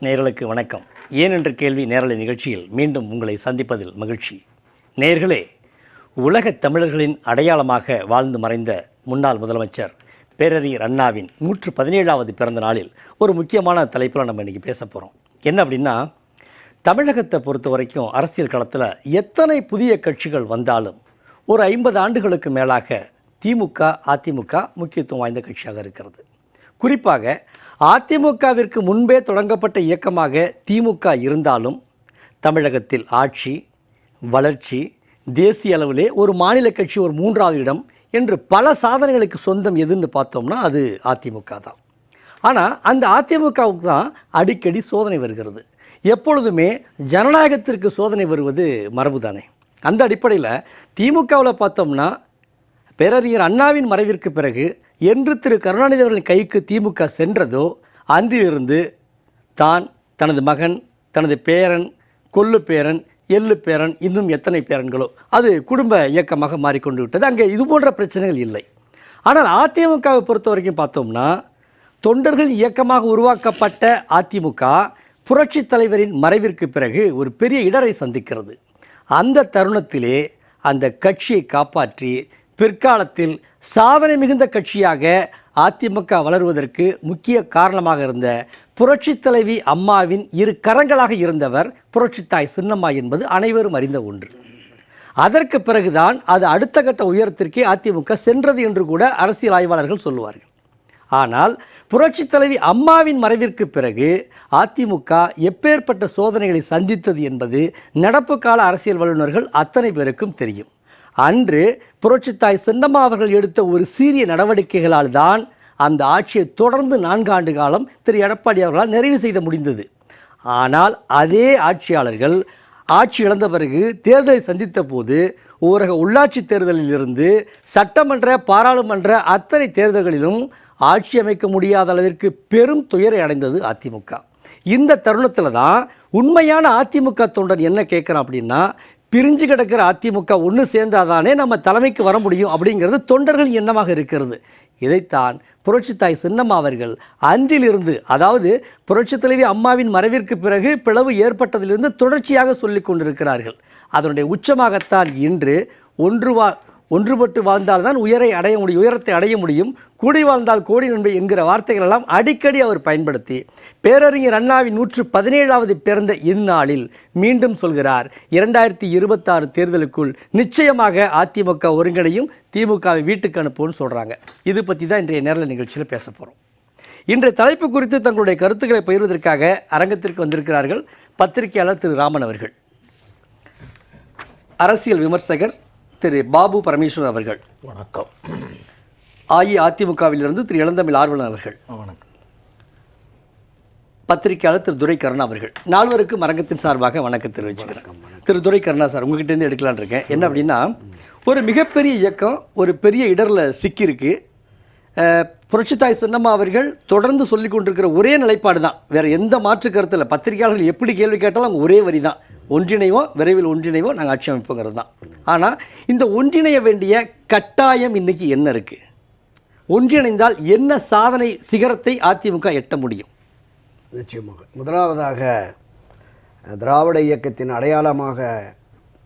நேயர்களுக்கு வணக்கம். ஏன் என்ற கேள்வி நேரலை நிகழ்ச்சியில் மீண்டும் உங்களை சந்திப்பதில் மகிழ்ச்சி. நேயர்களே, உலகத் தமிழர்களின் அடையாளமாக வாழ்ந்து மறைந்த முன்னாள் முதலமைச்சர் பேரறிஞர் அண்ணாவின் 117வது பிறந்த நாளில் ஒரு முக்கியமான தலைப்பில் நம்ம இன்றைக்கி பேச போகிறோம். என்ன அப்படின்னா, தமிழகத்தை பொறுத்த வரைக்கும் அரசியல் களத்தில் எத்தனை புதிய கட்சிகள் வந்தாலும் ஒரு 50 ஆண்டுகளுக்கு மேலாக திமுக, அதிமுக முக்கியத்துவம் வாய்ந்த கட்சியாக இருக்கிறது. குறிப்பாக அதிமுகவிற்கு முன்பே தொடங்கப்பட்ட இயக்கமாக திமுக இருந்தாலும் தமிழகத்தில் ஆட்சி, வளர்ச்சி, தேசிய அளவிலே ஒரு மாநில கட்சி ஒரு 3வது இடம் என்று பல சாதனைகளுக்கு சொந்தம் எதுன்னு பார்த்தோம்னா அது அதிமுக தான். ஆனால் அந்த அதிமுகவுக்கு தான் அடிக்கடி சோதனை வருகிறது. எப்பொழுதுமே ஜனநாயகத்திற்கு சோதனை வருவது மரபு தானே. அந்த அடிப்படையில் திமுகவில் பார்த்தோம்னா பேரறிஞர் அண்ணாவின் மறைவிற்கு பிறகு என்று திரு கருணாநிதி அவர்களின் கைக்கு திமுக சென்றதோ அன்றிலிருந்து தான் தனது மகன், தனது பேரன், கொள்ளு பேரன், எள்ளு பேரன், இன்னும் எத்தனை பேரன்களோ அது குடும்ப இயக்கமாக மாறிக்கொண்டு விட்டது. அங்கே இது போன்ற பிரச்சனைகள் இல்லை. ஆனால் அதிமுகவை பொறுத்த வரைக்கும் பார்த்தோம்னா தொண்டர்கள் இயக்கமாக உருவாக்கப்பட்ட அதிமுக புரட்சித் தலைவரின் மறைவிற்கு பிறகு ஒரு பெரிய இடரை சந்திக்கிறது. அந்த தருணத்திலே அந்த கட்சியை காப்பாற்றி பிற்காலத்தில் சாதனை மிகுந்த கட்சியாக அதிமுக வளருவதற்கு முக்கிய காரணமாக இருந்த புரட்சித் தலைவி அம்மாவின் 2 கரங்களாக இருந்தவர் புரட்சித்தாய் சின்னம்மா என்பது அனைவரும் அறிந்த ஒன்று. அதற்கு பிறகுதான் அது அடுத்த கட்ட உயரத்திற்கே அதிமுக சென்றது என்று கூட அரசியல் ஆய்வாளர்கள் சொல்லுவார்கள். ஆனால் புரட்சித் தலைவி அம்மாவின் மறைவிற்கு பிறகு அதிமுக எப்பேற்பட்ட சோதனைகளை சந்தித்தது என்பது நடப்பு கால அரசியல் வல்லுநர்கள் அத்தனை பேருக்கும் தெரியும். அன்று புரட்சித்தாய் சின்னம்மா அவர்கள் எடுத்த ஒரு சீரிய நடவடிக்கைகளால் தான் அந்த ஆட்சியை தொடர்ந்து 4 ஆண்டு காலம் திரு எடப்பாடி அவர்களால் நிறைவு செய்த முடிந்தது. ஆனால் அதே ஆட்சியாளர்கள் ஆட்சி இழந்த பிறகு தேர்தலை சந்தித்த போது ஊரக உள்ளாட்சி தேர்தலிலிருந்து சட்டமன்ற, பாராளுமன்ற அத்தனை தேர்தல்களிலும் ஆட்சி அமைக்க முடியாத அளவிற்கு பெரும் துயரை அடைந்தது அதிமுக. இந்த தருணத்தில் தான் உண்மையான அதிமுக தொண்டன் என்ன கேட்குறான் அப்படின்னா, பிரிஞ்சு கிடக்கிற அதிமுக ஒன்று சேர்ந்தாதானே நம்ம தலைமைக்கு வர முடியும் அப்படிங்கிறது தொண்டர்கள் எண்ணமாக இருக்கிறது. இதைத்தான் புரட்சித்தாய் சின்னம்மா அவர்கள் அன்றிலிருந்து, அதாவது புரட்சித் தலைவி அம்மாவின் மறைவிற்கு பிறகு பிளவு ஏற்பட்டதிலிருந்து தொடர்ச்சியாக சொல்லிக் கொண்டிருக்கிறார்கள். அதனுடைய உச்சமாகத்தான் இன்று ஒன்றுபட்டு வாழ்ந்தால்தான் உயரத்தை அடைய முடியும், கூடி வாழ்ந்தால் கோடி நன்மை என்கிற வார்த்தைகளெல்லாம் அடிக்கடி அவர் பயன்படுத்தி பேரறிஞர் அண்ணாவின் 117வது பிறந்த இந்நாளில் மீண்டும் சொல்கிறார், 2026 தேர்தலுக்குள் நிச்சயமாக அதிமுக ஒருங்கிணையும், திமுகவை வீட்டுக்கு அனுப்புன்னு சொல்கிறாங்க. இது பற்றி தான் இன்றைய நேரலை நிகழ்ச்சியில் பேச போகிறோம். இன்றைய தலைப்பு குறித்து தங்களுடைய கருத்துக்களை பகிர்வதற்காக அரங்கத்திற்கு வந்திருக்கிறார்கள் பத்திரிகையாளர் திரு ராமன் அவர்கள், அரசியல் விமர்சகர் திரு பாபு பரமேஸ்வரன் அவர்கள், வணக்கம். அஇஅதிமுகவிலிருந்து திரு இளந்தமிழ் ஆர்வலன் அவர்கள், வணக்கம். பத்திரிகையாளர் திரு துரை கருணா அவர்கள். 4வருக்கும் அரங்கத்தின் சார்பாக வணக்கம் தெரிவிச்சுக்கிறேன். திரு துரை கருணா சார், உங்ககிட்டேருந்து எடுக்கலான் இருக்கேன். என்ன அப்படின்னா, ஒரு மிகப்பெரிய இயக்கம் ஒரு பெரிய இடரில் சிக்கியிருக்கு. புரட்சித்தாய் சின்னம்மா அவர்கள் தொடர்ந்து சொல்லி கொண்டிருக்கிற ஒரே நிலைப்பாடு தான், வேறு எந்த மாற்று கருத்து இல்லை. பத்திரிகையாளர்கள் எப்படி கேள்வி கேட்டாலும் அவங்க ஒரே வரி தான், ஒன்றிணைவோம், விரைவில் ஒன்றிணைவோம், நாங்கள் ஆட்சி அமைப்போங்கிறது தான். ஆனால் இந்த ஒன்றிணைய வேண்டிய கட்டாயம் இன்றைக்கி என்ன இருக்குது? ஒன்றிணைந்தால் என்ன சாதனை சிகரத்தை அதிமுக எட்ட முடியும்? நிச்சயமாக முதலாவதாக திராவிட இயக்கத்தின் அடையாளமாக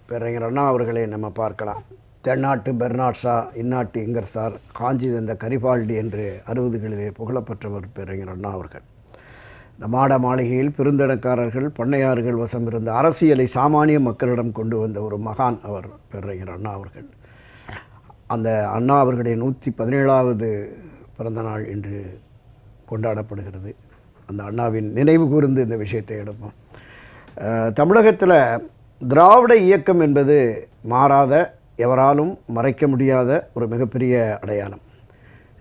பேரறிஞர் அண்ணா அவர்களை நம்ம பார்க்கலாம். தென்னாட்டு பெர்னாட் ஷா, இந்நாட்டு இங்கர்சார், காஞ்சி தந்த கரிபால்டி என்று 60களிலே புகழப்பெற்றவர் பேரறிஞர் அண்ணா அவர்கள். இந்த மாட மாளிகையில் பெருந்தடக்காரர்கள், பண்ணையார்கள் வசம் இருந்த அரசியலை சாமானிய மக்களிடம் கொண்டு வந்த ஒரு மகான் அவர் பேரறிஞர் அண்ணா அவர்கள். அந்த அண்ணா அவர்களுடைய 117வது பிறந்த நாள் இன்று கொண்டாடப்படுகிறது. அந்த அண்ணாவின் நினைவு கூர்ந்து இந்த விஷயத்தை எடுப்போம். தமிழகத்தில் திராவிட இயக்கம் என்பது மாறாத, எவராலும் மறைக்க முடியாத ஒரு மிகப்பெரிய அடையாளம்.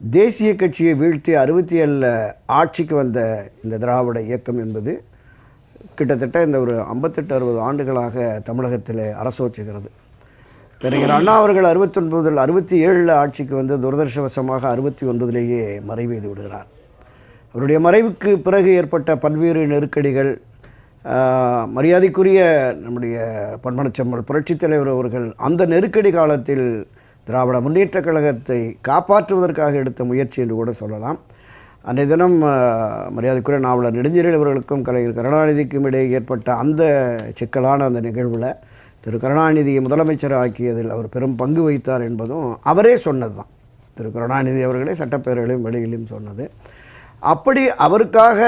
தேசிய கட்சியை வீழ்த்தி 67 ஆட்சிக்கு வந்த இந்த திராவிட இயக்கம் என்பது கிட்டத்தட்ட இந்த ஒரு 58-60 ஆண்டுகளாக தமிழகத்தில் அரசோச்சுகிறது. பேரறிஞர் அண்ணா அவர்கள் 69 67 ஆட்சிக்கு வந்து துரதிர்ஷ்டவசமாக 69லேயே மறைவெய்து விடுகிறார். அவருடைய மறைவுக்கு பிறகு ஏற்பட்ட பல்வேறு நெருக்கடிகள், மரியாதைக்குரிய நம்முடைய பன்மனச்செம்மல் புரட்சித் தலைவர் அவர்கள் அந்த நெருக்கடி காலத்தில் திராவிட முன்னேற்றக் கழகத்தை காப்பாற்றுவதற்காக எடுத்த முயற்சி என்று கூட சொல்லலாம். அன்றைய தினம் மரியாதைக்குரிய நாவலர் நெடுஞ்செழியன் அவர்களுக்கும் கலைஞர் கருணாநிதிக்கும் இடையே ஏற்பட்ட அந்த சிக்கலான அந்த நிகழ்வில் திரு கருணாநிதியை முதலமைச்சர் ஆக்கியதில் அவர் பெரும் பங்கு வகித்தார் என்பதும் அவரே சொன்னது தான். திரு கருணாநிதி அவர்களே சட்டப்பேரவையிலும் வெளியிலும் சொன்னது. அப்படி அவருக்காக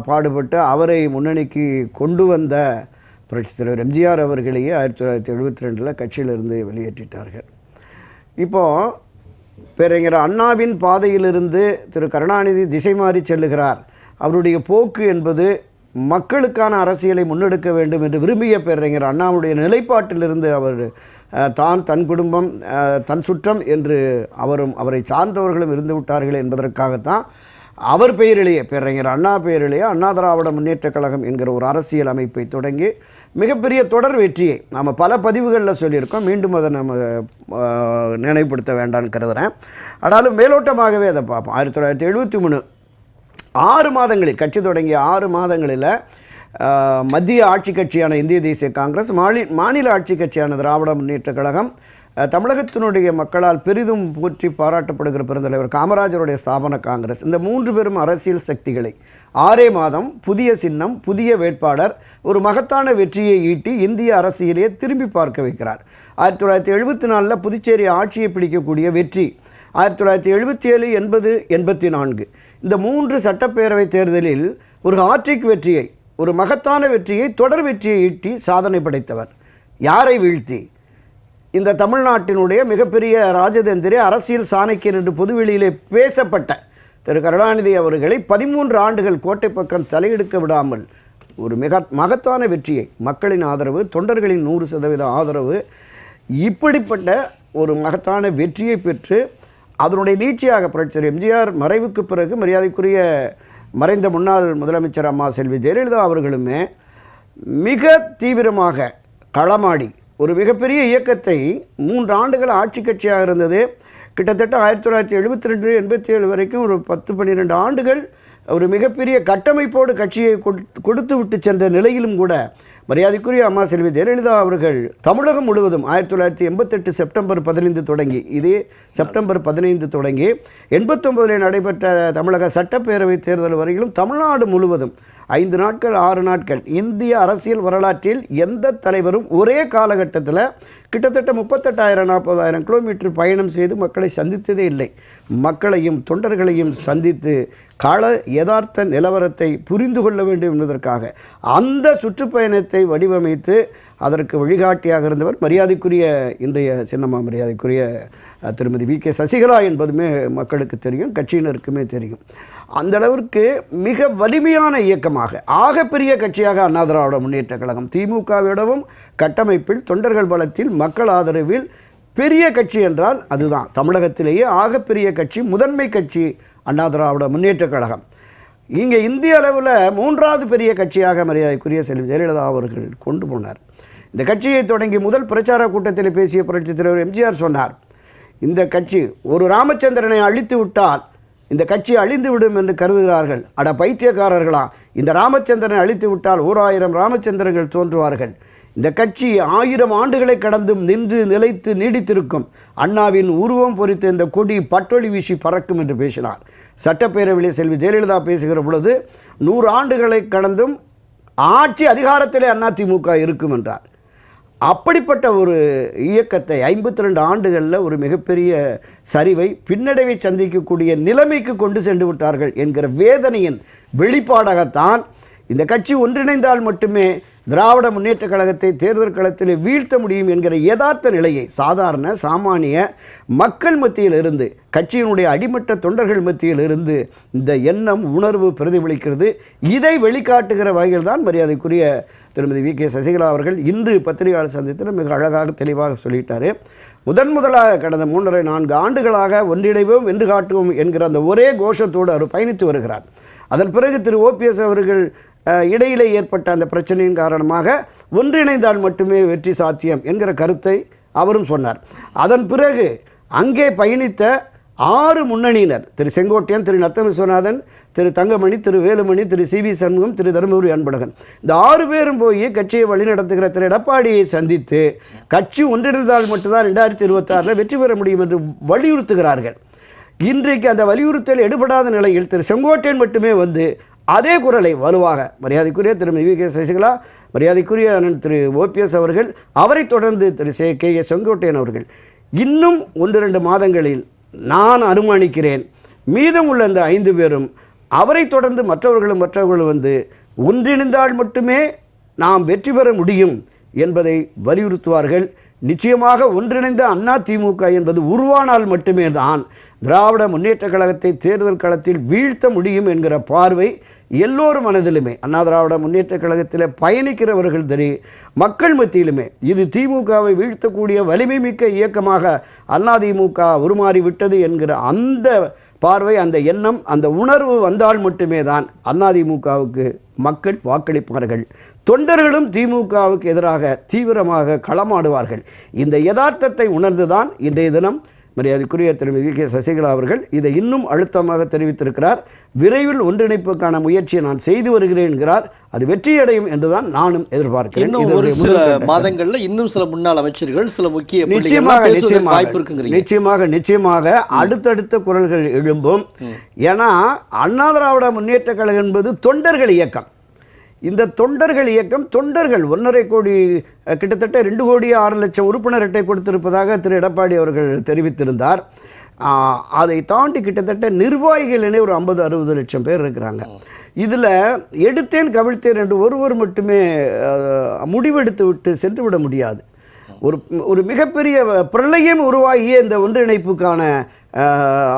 பாடுபட்டு அவரை முன்னணிக்கு கொண்டு வந்த புரட்சித் தலைவர் எம்ஜிஆர் அவர்களையே 1972 கட்சியிலிருந்து வெளியேற்றிட்டார்கள். இப்போது பேரறிஞர் அண்ணாவின் பாதையிலிருந்து திரு கருணாநிதி திசை மாறி செல்லுகிறார். அவருடைய போக்கு என்பது மக்களுக்கான அரசியலை முன்னெடுக்க வேண்டும் என்று விரும்பிய பேரறிஞர் அண்ணாவுடைய நிலைப்பாட்டிலிருந்து அவர் தன் குடும்பம் தன் சுற்றம் என்று அவரை சார்ந்தவர்களும் இருந்து விட்டார்கள் என்பதற்காகத்தான் அவர் பெயரிலேயே பேரறிஞர் அண்ணா பெயரிலேயே அண்ணா திராவிட முன்னேற்றக் கழகம் என்கிற ஒரு அரசியல் அமைப்பை தொடங்கி மிகப்பெரிய தொடர் வெற்றியை நாம் பல பதிவுகளில் சொல்லியிருக்கோம். மீண்டும் அதை நம்ம நினைவுபடுத்த வேண்டாம்னு கருதுகிறேன். ஆனாலும் மேலோட்டமாகவே அதை பார்ப்போம். 1973 6 மாதங்களில் கட்சி தொடங்கிய 6 மாதங்களில் மத்திய ஆட்சி கட்சியான இந்திய தேசிய காங்கிரஸ், மாநில ஆட்சி கட்சியான திராவிட முன்னேற்றக் கழகம், தமிழகத்தினுடைய மக்களால் பெரிதும் போற்றி பாராட்டப்படுகிற பெருந்தலைவர் காமராஜருடைய ஸ்தாபன காங்கிரஸ், இந்த 3 பெரும் அரசியல் சக்திகளை 6 மாதம் புதிய சின்னம், புதிய வேட்பாளர், ஒரு மகத்தான வெற்றியை ஈட்டி இந்திய அரசியலையே திரும்பி பார்க்க வைக்கிறார். 1974 புதுச்சேரி ஆட்சியை பிடிக்கக்கூடிய வெற்றி, 1977, 80, 84 இந்த 3 சட்டப்பேரவை தேர்தலில் ஒரு ஹாட்ரிக் வெற்றியை, ஒரு மகத்தான வெற்றியை, தொடர் வெற்றியை ஈட்டி சாதனை படைத்தவர். யாரை வீழ்த்தி? இந்த தமிழ்நாட்டினுடைய மிகப்பெரிய ராஜதந்திரி, அரசியல் சாணக்கியன் என்று பொதுவெளியிலே பேசப்பட்ட திரு கருணாநிதி அவர்களை 13 ஆண்டுகள் கோட்டை பக்கம் தலையெடுக்க விடாமல் ஒரு மகத்தான வெற்றியை, மக்களின் ஆதரவு, தொண்டர்களின் 100% ஆதரவு, இப்படிப்பட்ட ஒரு மகத்தான வெற்றியை பெற்று அதனுடைய நீட்சியாக புரட்சியர் எம்ஜிஆர் மறைவுக்கு பிறகு மரியாதைக்குரிய மறைந்த முன்னாள் முதலமைச்சர் அம்மா செல்வி ஜெயலலிதா அவர்களுமே மிக தீவிரமாக களமாடி ஒரு மிகப்பெரிய இயக்கத்தை 3 ஆண்டுகள் ஆட்சி கட்சியாக இருந்தது. கிட்டத்தட்ட 1972 87 வரைக்கும் ஒரு 10-12 ஆண்டுகள் ஒரு மிகப்பெரிய கட்டமைப்போடு கட்சியை கொடுத்து விட்டு சென்ற நிலையிலும் கூட மரியாதைக்குரிய அம்மா செல்வி ஜெயலலிதா அவர்கள் தமிழகம் முழுவதும் 1988 செப்டம்பர் 15 தொடங்கி, இதே செப்டம்பர் 15 தொடங்கி 89 நடைபெற்ற தமிழக சட்டப்பேரவை தேர்தல் வரையிலும் தமிழ்நாடு முழுவதும் 5 நாட்கள் 6 நாட்கள் இந்திய அரசியல் வரலாற்றில் எந்த தலைவரும் ஒரே காலகட்டத்தில் கிட்டத்தட்ட 38,000-40,000 கிலோமீட்டர் பயணம் செய்து மக்களை சந்தித்ததே இல்லை. மக்களையும் தொண்டர்களையும் சந்தித்து கள யதார்த்த நிலவரத்தை புரிந்து கொள்ள வேண்டும் என்பதற்காக அந்த சுற்றுப்பயணத்தை வடிவமைத்து அதற்கு வழிகாட்டியாக இருந்தவர் மரியாதைக்குரிய இன்றைய சின்னம்மா மரியாதைக்குரிய திருமதி வி.கே. சசிகலா என்பதுமே மக்களுக்கு தெரியும், கட்சியினருக்குமே தெரியும். அந்த அளவிற்கு மிக வலிமையான இயக்கமாக ஆகப்பெரிய கட்சியாக அண்ணா திராவிட முன்னேற்றக் கழகம், திமுகவிடவும் கட்டமைப்பில், தொண்டர்கள் பலத்தில், மக்கள் ஆதரவில் பெரிய கட்சி என்றால் அதுதான். தமிழகத்திலேயே ஆகப்பெரிய கட்சி, முதன்மை கட்சி அண்ணா திராவிட முன்னேற்றக் கழகம். இங்கே இந்திய அளவில் 3வது பெரிய கட்சியாக மரியாதைக்குரிய செல்வி ஜெயலலிதா அவர்கள் கொண்டு போனார். இந்த கட்சியை தொடங்கி முதல் பிரச்சார கூட்டத்தில் பேசிய புரட்சித் தலைவர் எம்ஜிஆர் சொன்னார், இந்த கட்சி ஒரு ராமச்சந்திரனை அழித்து விட்டால் இந்த கட்சி அழிந்து விடும் என்று கருதுகிறார்கள். அட பைத்தியக்காரர்களா, இந்த ராமச்சந்திரனை அழித்து விட்டால் 1000 ராமச்சந்திரர்கள் தோன்றுவார்கள். இந்த கட்சி 1000 ஆண்டுகளை கடந்தும் நின்று நிலைத்து நீடித்திருக்கும். அண்ணாவின் உருவம் பொறித்த இந்த கொடி பட்டொளி வீசி பறக்கும் என்று பேசினார். சட்டப்பேரவையில் செல்வி ஜெயலலிதா பேசுகிற பொழுது 100 ஆண்டுகளை கடந்தும் ஆட்சி அதிகாரத்திலே அதிமுக இருக்கும் என்றார். அப்படிப்பட்ட ஒரு இயக்கத்தை 52 ஆண்டுகளில் ஒரு மிகப்பெரிய சரிவை, பின்னடைவை சந்திக்கக்கூடிய நிலைமைக்கு கொண்டு சென்று விட்டார்கள் என்கிற வேதனையின் வெளிப்பாடாகத்தான் இந்த கட்சி ஒன்றிணைந்தால் மட்டுமே திராவிட முன்னேற்றக் கழகத்தை தேர்தல் களத்தில் வீழ்த்த முடியும் என்கிற யதார்த்த நிலையை சாதாரண சாமானிய மக்கள் மத்தியில் இருந்து, கட்சியினுடைய அடிமட்ட தொண்டர்கள் மத்தியில் இருந்து இந்த எண்ணம், உணர்வு பிரதிபலிக்கிறது. இதை வெளிக்காட்டுகிற வகையில் தான் மரியாதைக்குரிய திருமதி வி.கே. சசிகலா அவர்கள் இன்று பத்திரிகையாளர் சந்தித்தில் மிக அழகாக தெளிவாக சொல்லிட்டார். முதலாக கடந்த 3.5-4 ஆண்டுகளாக ஒன்றிணைவோம் வென்று காட்டுவோம் என்கிற அந்த ஒரே கோஷத்தோடு அவர் பயணித்து வருகிறார். அதன் பிறகு திரு ஓபிஎஸ் அவர்கள் இடையிலே ஏற்பட்ட அந்த பிரச்சனையின் காரணமாக ஒன்றிணைந்தால் மட்டுமே வெற்றி சாத்தியம் என்கிற கருத்தை அவரும் சொன்னார். அதன் பிறகு அங்கே பயணித்த 6 முன்னணியினர், திரு செங்கோட்டையன், திரு நத்தம் விஸ்வநாதன், திரு தங்கமணி, திரு வேலுமணி, திரு சி.வி. சண்முகம், திரு தருமபுரி அன்பழகன், இந்த 6 பேரும் போய் கட்சியை வழிநடத்துகிற திரு எடப்பாடியை சந்தித்து கட்சி ஒன்றிணைந்தால் மட்டும்தான் 2026 வெற்றி பெற முடியும் என்று வலியுறுத்துகிறார்கள். இன்றைக்கு அந்த வலியுறுத்தல் எடுபடாத நிலையில் திரு செங்கோட்டையன் மட்டுமே வந்து அதே குரலை வலுவாக மரியாதைக்குரிய திரு வி.கே. சசிகலா, மரியாதைக்குரிய அண்ணன் திரு ஓபிஎஸ் அவர்கள், அவரை தொடர்ந்து திரு கே.ஏ. செங்கோட்டையன் அவர்கள் இன்னும் 1-2 மாதங்களில் நான் அனுமானிக்கிறேன் மீதம் உள்ள இந்த 5 பேரும் அவரை தொடர்ந்து மற்றவர்களும் வந்து ஒன்றிணைந்தால் மட்டுமே நாம் வெற்றி பெற முடியும் என்பதை வலியுறுத்துவார்கள். நிச்சயமாக ஒன்றிணைந்த அதிமுக என்பது உருவானால் மட்டுமே தான் திராவிட முன்னேற்ற கழகத்தை தேர்தல் களத்தில் வீழ்த்த முடியும் என்கிற பார்வை எல்லோரும் மனதிலுமே, அண்ணா திராவிட முன்னேற்ற கழகத்தில் பயணிக்கிறவர்கள் சரி, மக்கள் மத்தியிலுமே இது திமுகவை வீழ்த்தக்கூடிய வலிமை மிக்க இயக்கமாக அதிமுக உருமாறிவிட்டது என்கிற அந்த பார்வை, அந்த எண்ணம், அந்த உணர்வு வந்தால் மட்டுமே தான் அதிமுகவுக்கு மக்கள் வாக்களிப்பார்கள். தொண்டர்களும் திமுகவுக்கு எதிராக தீவிரமாக களமாடுவார்கள். இந்த யதார்த்தத்தை உணர்ந்துதான் இன்றைய தினம் மரியாதைக்குரிய திரு வி.கே. சசிகலா அவர்கள் இதை இன்னும் அழுத்தமாக தெரிவித்திருக்கிறார். விரைவில் ஒன்றிணைப்புக்கான முயற்சியை நான் செய்து வருகிறேன் என்கிறார். அது வெற்றியடையும் என்றுதான் நானும் எதிர்பார்க்கிறேன். இன்னும் ஒரு சில மாதங்கள்ல இன்னும் சில முன்னாள் அமைச்சர்கள், சில முக்கிய நிச்சயமாக அடுத்தடுத்த குரல்கள் எழும்பும். ஏன்னா அண்ணா திராவிட முன்னேற்ற கழகம் என்பது தொண்டர்கள் இயக்கம். இந்த தொண்டர்கள் இயக்கம், தொண்டர்கள் 1.5 கோடி, கிட்டத்தட்ட 2 கோடி 6 லட்சம் உறுப்பினர் அட்டை கொடுத்திருப்பதாக திரு எடப்பாடி அவர்கள் தெரிவித்திருந்தார். அதை தாண்டி கிட்டத்தட்ட நிர்வாகிகள் ஒரு 50-60 லட்சம் பேர் இருக்கிறாங்க. இதில் எடுத்தேன் கவிழ்த்தேன் என்று ஒருவர் மட்டுமே முடிவெடுத்து விட்டு சென்று விட முடியாது. ஒரு மிகப்பெரிய பிரளயம் உருவாகிய இந்த ஒன்றிணைப்புக்கான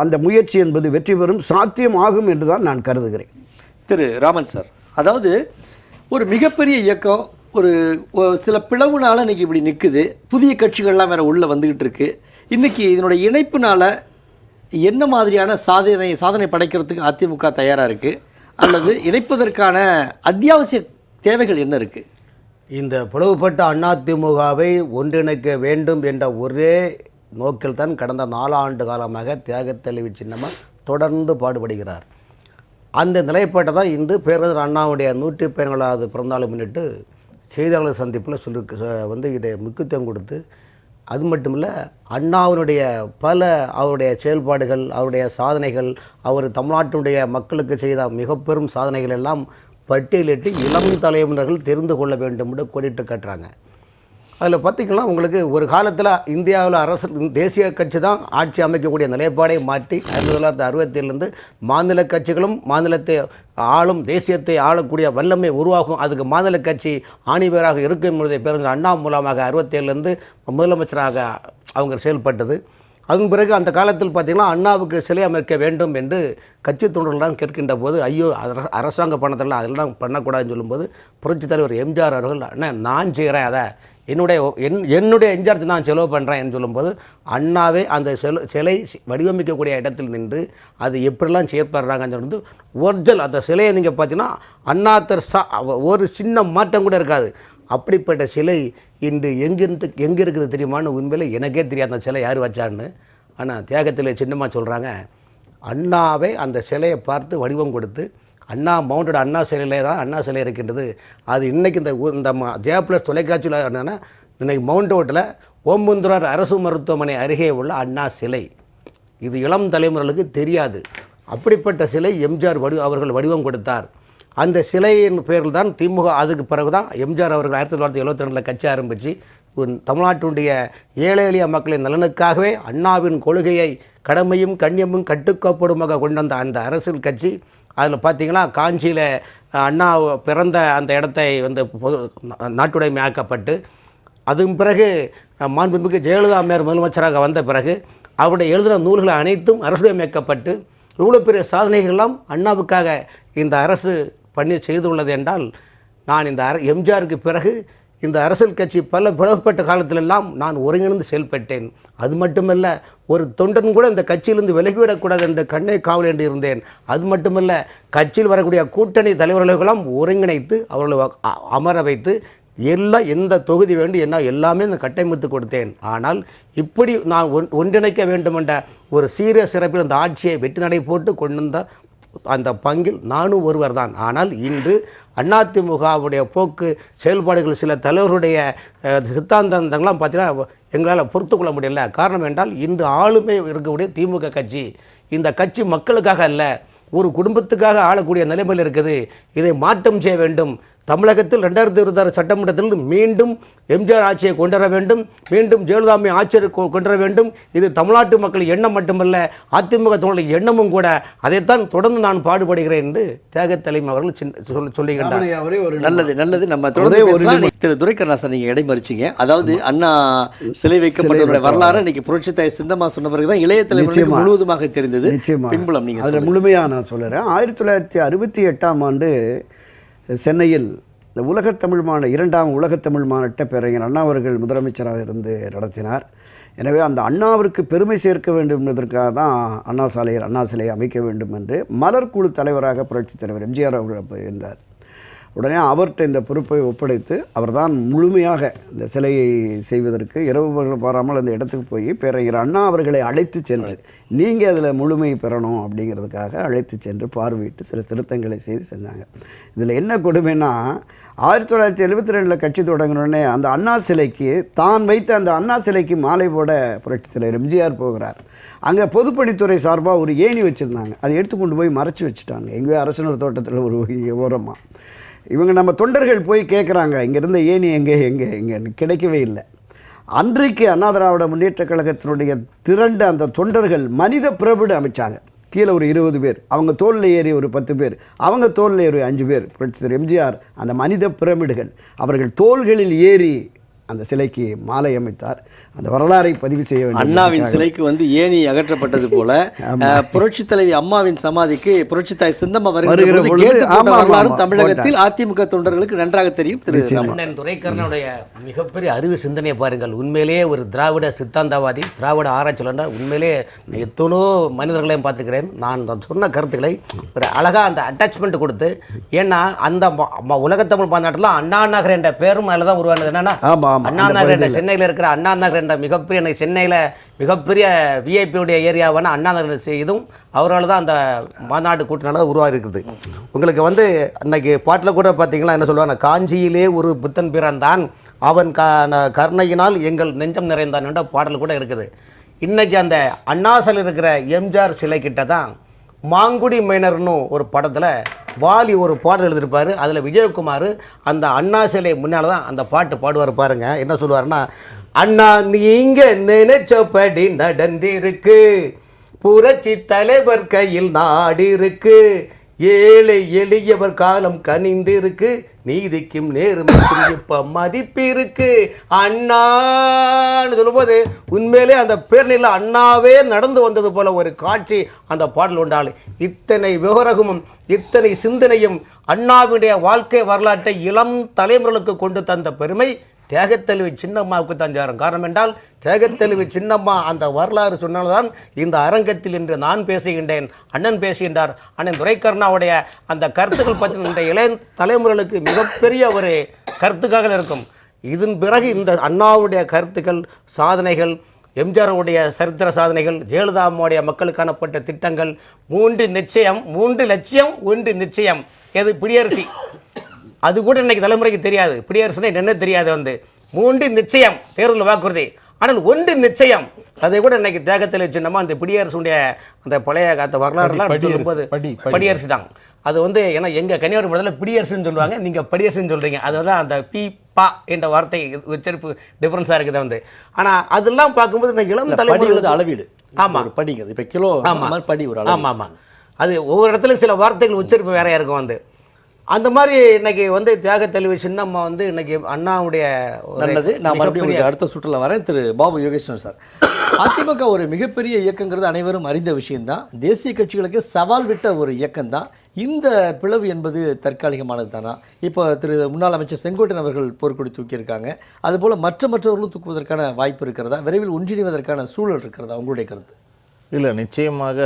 அந்த முயற்சி என்பது வெற்றி பெறும், சாத்தியம் ஆகும் என்று தான் நான் கருதுகிறேன். திரு ராமன் சார், அதாவது ஒரு மிகப்பெரிய இயக்கம் ஒரு சில பிளவுனால இன்றைக்கி இப்படி நிற்குது. புதிய கட்சிகள்லாம் வேறு உள்ளே வந்துக்கிட்டு இருக்குது. இன்றைக்கி இதனுடைய இணைப்புனால் என்ன மாதிரியான சாதனை படைக்கிறதுக்கு அதிமுக தயாராக இருக்குது, அல்லது இணைப்பதற்கான அத்தியாவசிய தேவைகள் என்ன இருக்குது? இந்த பிளவுபட்ட அதிமுகவை ஒன்றிணைக்க வேண்டும் என்ற ஒரே நோக்கில் தான் கடந்த 4 ஆண்டு காலமாக தியாகத்தலைவி சின்னம்மா தொடர்ந்து பாடுபடுகிறார். அந்த நிலைப்பாட்டை தான் இன்று பேரறிஞர் அண்ணாவுடைய 117வது பிறந்தநாளை முன்னிட்டு செய்தியாளர் சந்திப்பில் இதை முக்கியத்துவம் கொடுத்து, அது மட்டும் இல்லை அண்ணாவினுடைய அவருடைய செயல்பாடுகள், அவருடைய சாதனைகள், அவர் தமிழ்நாட்டினுடைய மக்களுக்கு செய்த மிக பெரும் சாதனைகள் எல்லாம் பட்டியலிட்டு இளம் தலைமுறைகள் தெரிந்து கொள்ள வேண்டும் என்று கோடிட்டு காட்டுறாங்க. அதில் பார்த்திங்கன்னா உங்களுக்கு ஒரு காலத்தில் இந்தியாவில் தேசிய கட்சி தான் ஆட்சி அமைக்கக்கூடிய நிலைப்பாடை மாற்றி 1967 மாநில கட்சிகளும் மாநிலத்தை தேசியத்தை ஆளக்கூடிய வல்லமை உருவாகும், அதுக்கு மாநில கட்சி ஆணிவேராக இருக்கும் என்பதை பேரறிஞர் அண்ணா மூலமாக 67 முதலமைச்சராக அவங்க செயல்பட்டது. அதன் பிறகு அந்த காலத்தில் பார்த்திங்கன்னா அண்ணாவுக்கு சிலை அமைக்க வேண்டும் என்று கட்சி தொண்டர்கள்லாம் கேட்கின்ற போது, ஐயோ அரசாங்க பணத்தெல்லாம் அதெல்லாம் பண்ணக்கூடாதுன்னு சொல்லும்போது புரட்சித் தலைவர் எம்ஜிஆர் அவர்கள், அண்ணா நான் செய்கிறேன், அதை என்னுடைய இன்சார்ஜ் நான் செலவு பண்ணுறேன் என்று சொல்லும்போது அண்ணாவே அந்த சிலை வடிவமைக்கக்கூடிய இடத்தில் நின்று அது எப்படிலாம் செயற்படுறாங்கன்னு சொல்லிட்டு ஒரிஜினல் அந்த சிலையை நீங்கள் பார்த்தீங்கன்னா அண்ணா ஒரு சின்ன மாற்றம் கூட இருக்காது. அப்படிப்பட்ட சிலை இன்று எங்கே இருக்குது தெரியுமான்னு உண்மையில் எனக்கே தெரியாது அந்த சிலை யார் வச்சான்னு. ஆனால் தியாகத்தில் சின்னமாக சொல்கிறாங்க, அண்ணாவே அந்த சிலையை பார்த்து வடிவம் கொடுத்து, அண்ணா மவுண்டட் அண்ணா சிலையிலே தான் அண்ணா சிலை இருக்கின்றது. அது இன்றைக்கி இந்த ஜெயப்ளஸ் தொலைக்காட்சியில் என்னென்னா, இன்றைக்கி மவுண்ட் ரோட்டில் ஓம்புந்துரார் அரசு மருத்துவமனை அருகே உள்ள அண்ணா சிலை, இது இளம் தலைமுறைகளுக்கு தெரியாது. அப்படிப்பட்ட சிலை எம்ஜிஆர் அவர்கள் வடிவம் கொடுத்தார். அந்த சிலையின் பேரில் தான் திமுக, அதுக்கு பிறகு தான் எம்ஜிஆர் அவர்கள் 1972 கட்சி ஆரம்பித்து தமிழ்நாட்டினுடைய ஏழை எளிய மக்களின் நலனுக்காகவே அண்ணாவின் கொள்கையை கடமையும் கண்ணியமும் கட்டுக்கோப்படுமாக கொண்டு வந்த அந்த அரசியல் கட்சி. அதில் பார்த்திங்கன்னா காஞ்சியில் அண்ணா பிறந்த அந்த இடத்தை நாட்டுடைமையாக்கப்பட்டு, அதன் பிறகு மாண்புமிகு ஜெயலலிதா அம்மையார் முதலமைச்சராக வந்த பிறகு அவருடைய எழுதின நூல்கள் அனைத்தும் அரசுடைமையாக்கப்பட்டு இவ்வளோ பெரிய சாதனைகள்லாம் அண்ணாவுக்காக இந்த அரசு செய்துள்ளது என்றால், நான் இந்த எம்ஜிஆருக்கு பிறகு இந்த அரசியல் கட்சி பல பிளவுபட்ட காலத்திலெல்லாம் நான் ஒருங்கிணைந்து செயல்பட்டேன். அது மட்டுமல்ல, ஒரு தொண்டன் கூட இந்த கட்சியிலிருந்து விலகிவிடக்கூடாது என்று கண்ணை காவல் என்று இருந்தேன். அது மட்டுமல்ல, கட்சியில் வரக்கூடிய கூட்டணி தலைவர்களுக்கெல்லாம் ஒருங்கிணைத்து அவர்களை அமர வைத்து எந்த தொகுதி வேண்டும் என்ன எல்லாமே நான் கட்டமைத்து கொடுத்தேன். ஆனால் இப்படி நான் ஒன்றிணைக்க வேண்டும் என்ற ஒரு சீரிய சிறப்பில் அந்த ஆட்சியை வெற்றி நடை போட்டு கொண்டு வந்த அந்த பங்கில் நானும் ஒருவர் தான். ஆனால் இன்று அதிமுகவுடைய போக்கு செயல்பாடுகள் சில தலைவருடைய சித்தாந்தங்கள்லாம் பார்த்தீங்கன்னா எங்களால் பொறுத்து கொள்ள முடியல. காரணம் என்றால் இன்று ஆளுமை இருக்கக்கூடிய திமுக கட்சி, இந்த கட்சி மக்களுக்காக அல்ல, ஒரு குடும்பத்துக்காக ஆளக்கூடிய நிலைமையில் இருக்குது. இதை மாற்றம் செய்ய வேண்டும். தமிழகத்தில் 2026 சட்டமன்றத்தில் மீண்டும் எம்ஜிஆர் ஆட்சியை கொண்டு வர வேண்டும், மீண்டும் ஜெயலலிதாமை ஆட்சியை கொண்டு வர வேண்டும். இது தமிழ்நாட்டு மக்கள் எண்ணம் மட்டுமல்ல, அதிமுக தொழில் எண்ணமும் கூட. அதைத்தான் தொடர்ந்து நான் பாடுபடுகிறேன் என்று தியாக தலைமை அவர்கள் சொல்லுகின்றார். நல்லது. நம்ம தொடர்ந்து திரு துரைக்கருணாசன் நீங்க இடைமறிச்சிங்க. அதாவது அண்ணா சிலை வைக்கப்பட்ட வரலாறு இன்னைக்கு புரட்சி தாய் சின்னம்மா சொன்ன பிறகுதான் இளைய தலைமுறைக்கு முழுவதுமாக தெரிந்தது. பின்புலம் நீங்க அதில் முழுமையாக நான் சொல்லுறேன். 1968ஆம் ஆண்டு சென்னையில் இந்த உலகத்தமிழ் இரண்டாம் உலகத்தமிழ் மாநாட்டை பேரறிஞர் அண்ணா அவர்கள் முதலமைச்சராக இருந்து நடத்தினார். எனவே அந்த அண்ணாவிற்கு பெருமை சேர்க்க வேண்டும் என்பதற்காக தான் அண்ணா சிலையை அமைக்க வேண்டும் என்று மலர்குழு தலைவராக புரட்சித் தலைவர் எம்ஜிஆர் அவர்கள் இருந்தார். உடனே அவர்கிட்ட இந்த பொறுப்பை ஒப்படைத்து அவர்தான் முழுமையாக இந்த சிலையை செய்வதற்கு இரவு பாராமல் அந்த இடத்துக்கு போய் பேரறிஞர் அண்ணா அவர்களை அழைத்து சென்று நீங்கள் அதில் முழுமை பெறணும் அப்படிங்கிறதுக்காக அழைத்து சென்று பார்வையிட்டு சில திருத்தங்களை செய்து செஞ்சாங்க. இதில் என்ன கொடுமைன்னா 1972 கட்சி தொடங்கினோடனே அந்த அண்ணா சிலைக்கு தான் வைத்த அந்த அண்ணா சிலைக்கு மாலை போட புரட்சித் தலைவர் எம்ஜிஆர் போகிறார். அங்கே பொதுப்பணித்துறை சார்பாக ஒரு ஏணி வச்சுருந்தாங்க, அதை எடுத்து கொண்டு போய் மறைச்சி வச்சுட்டாங்க எங்கேயோ அரசனர் தோட்டத்தில் ஒரு ஓரமாக. இவங்க நம்ம தொண்டர்கள் போய் கேட்குறாங்க, இங்கே இருந்த ஏணி எங்கே கிடைக்கவே இல்லை. அன்றைக்கு அண்ணா திராவிட முன்னேற்றக் கழகத்தினுடைய திரண்ட அந்த தொண்டர்கள் மனித பிரமிடு அமைச்சாங்க. கீழே ஒரு 20 பேர், அவங்க தோளில் ஏறி ஒரு 10 பேர், அவங்க தோளில் ஏறி 5 பேர். புரட்சித்தலைவர் எம்ஜிஆர் அந்த மனித பிரமிடுகள் அவர்கள் தோள்களில் ஏறி அந்த சிலைக்கு மாலை அமைத்தார். அந்த வரலாறை பதிவு செய்ய வேண்டும். அண்ணாவின் சிலைக்கு வந்து ஏணி அகற்றப்பட்டது போல புரட்சித் தலைவி அம்மாவின் சமாதிக்கு புரட்சி தாய் சின்னம்மா வருகிற வரலாறும் தமிழகத்தில் அதிமுக தொண்டர்களுக்கு நன்றாக தெரியும். துரைக்கருணனுடைய மிகப்பெரிய அறிவு சிந்தனையை பாருங்கள். உண்மையிலேயே ஒரு திராவிட சித்தாந்தவாதி, திராவிட ஆராய்ச்சியாளர். உண்மையிலேயே எத்தனோ மனிதர்களையும் பார்த்துக்கிறேன். நான் சொன்ன கருத்துக்களை ஒரு அழகாக அந்த அட்டாச்மெண்ட் கொடுத்து, ஏன்னா அந்த உலகத்தமிழ் மாநாட்டில் அண்ணா நகர் என்ற பேரும் அதில் தான் உருவானது. என்னன்னா அண்ணா நகர் என்ற சென்னையில் இருக்கிற அண்ணா நகர் என்ற மிகப்பெரிய சென்னையில் மிகப்பெரிய விஐபியுடைய ஏரியாவான அண்ணா நகர் செய்தும் அவரால் தான் அந்த மாநாடு கூட்டினால உருவாகி இருக்குது. உங்களுக்கு வந்து அன்னைக்கு பாட்டில் கூட பார்த்தீங்கன்னா என்ன சொல்லுவாங்க, காஞ்சியிலே ஒரு புத்தன் பிறந்தான், அவன் கருணையினால் எங்கள் நெஞ்சம் நிறைந்தான் என்ற பாடல் கூட இருக்குது. இன்றைக்கி அந்த அண்ணாசில் இருக்கிற எம்ஜிஆர் சிலை கிட்ட தான் மாங்குடி மைனர்னு ஒரு படத்தில் வாலி ஒரு பாடல் எழுதியிருப்பார். அதில் விஜயகுமார் அந்த அண்ணா சிலை முன்னால் தான் அந்த பாட்டு பாடுவார். பாருங்க என்ன சொல்லுவாருன்னா, அண்ணா நீங்க நினைச்சபடி நடந்திருக்கு, புரட்சி தலைவர் கையில் நாடு இருக்கு, ஏழை எளியவர் காலம் கனிந்து இருக்கு, நீதிக்கும் நேர்மைக்கும் இப்ப மதிப்பு இருக்கு அண்ணான்னு சொல்லும்போது உண்மையிலே அந்த பேரில் அண்ணாவே நடந்து வந்தது போல ஒரு காட்சி அந்த பாடல் உண்டால். இத்தனை விவரமும் இத்தனை சிந்தனையும் அண்ணாவுடைய வாழ்க்கை வரலாற்றை இளம் தலைமுறைகளுக்கு கொண்டு தந்த பெருமை தியாகத்தலைவி சின்னம்மாவுக்கு தான் சேரும். காரணம் என்றால் தியாகத்தலைவி சின்னம்மா அந்த வரலாறு சொன்னால்தான் இந்த அரங்கத்தில் இன்று நான் பேசுகின்றேன், அண்ணன் பேசுகின்றார். அண்ணன் துரைக்கருணாவுடைய அந்த கருத்துக்கள் பற்றி இந்த இளைய தலைமுறைகளுக்கு மிகப்பெரிய ஒரு கருத்துக்காக இருக்கும். இதன் பிறகு இந்த அண்ணாவுடைய கருத்துக்கள், சாதனைகள், எம்ஜிஆருடைய சரித்திர சாதனைகள், ஜெயலலிதாவுடைய மக்களுக்கானப்பட்ட திட்டங்கள், 3 நிச்சயம் 3 லட்சியம் 1 நிச்சயம், எது பிடியரசி, அது கூட இன்னைக்கு தலைமுறைக்கு தெரியாது. பிடியரசுனா என்ன தெரியாது. வந்து 3 நிச்சயம் தேர்தல் வாக்குறுதி, ஆனால் 1 நிச்சயம் அதை கூட இன்னைக்கு தியாகத்தில் சின்னமா அந்த பிடியரசுடைய அந்த பழைய அந்த வரலாறுலாம் சொல்லும்போது படியரசு தான் அது வந்து. ஏன்னா எங்கள் கன்னியாகுமரி மாவட்டத்தில் பிடியரசுன்னு சொல்லுவாங்க, நீங்கள் படியரசுன்னு சொல்கிறீங்க. அதுதான் அந்த பி பா என்ற வார்த்தை உச்சரிப்பு டிஃப்ரென்ஸாக இருக்குது வந்து. ஆனால் அதெல்லாம் பார்க்கும்போது நான் இளம் தலைமுறை அளவீடு. ஆமாம், படிக்கிறது இப்போ கிலோ படி ஒரு ஆமாம் ஆமாம், அது ஒவ்வொரு இடத்துலையும் சில வார்த்தைகள் உச்சரிப்பு வேறையாக இருக்கும் வந்து. அந்த மாதிரி இன்னைக்கு வந்து தியாகத்தலைவி சின்னம்மா வந்து இன்னைக்கு அண்ணாவுடைய நல்லது. நான் மறுபடியும் அடுத்த சுற்றுலா வரேன். திரு பாபு யோகேஸ்வரன் சார், அதிமுக ஒரு மிகப்பெரிய இயக்கங்கிறது அனைவரும் அறிந்த விஷயம்தான். தேசிய கட்சிகளுக்கு சவால் விட்ட ஒரு இயக்கம்தான். இந்த பிளவு என்பது தற்காலிகமானது தானா? இப்போ திரு முன்னாள் அமைச்சர் செங்கோட்டையன் அவர்கள் போர்க்கொடி தூக்கியிருக்காங்க, அதுபோல் மற்றவர்களும் தூக்குவதற்கான வாய்ப்பு இருக்கிறதா? விரைவில் ஒன்றிணைவதற்கான சூழல் இருக்கிறதா? உங்களுடைய கருத்து? இல்லை, நிச்சயமாக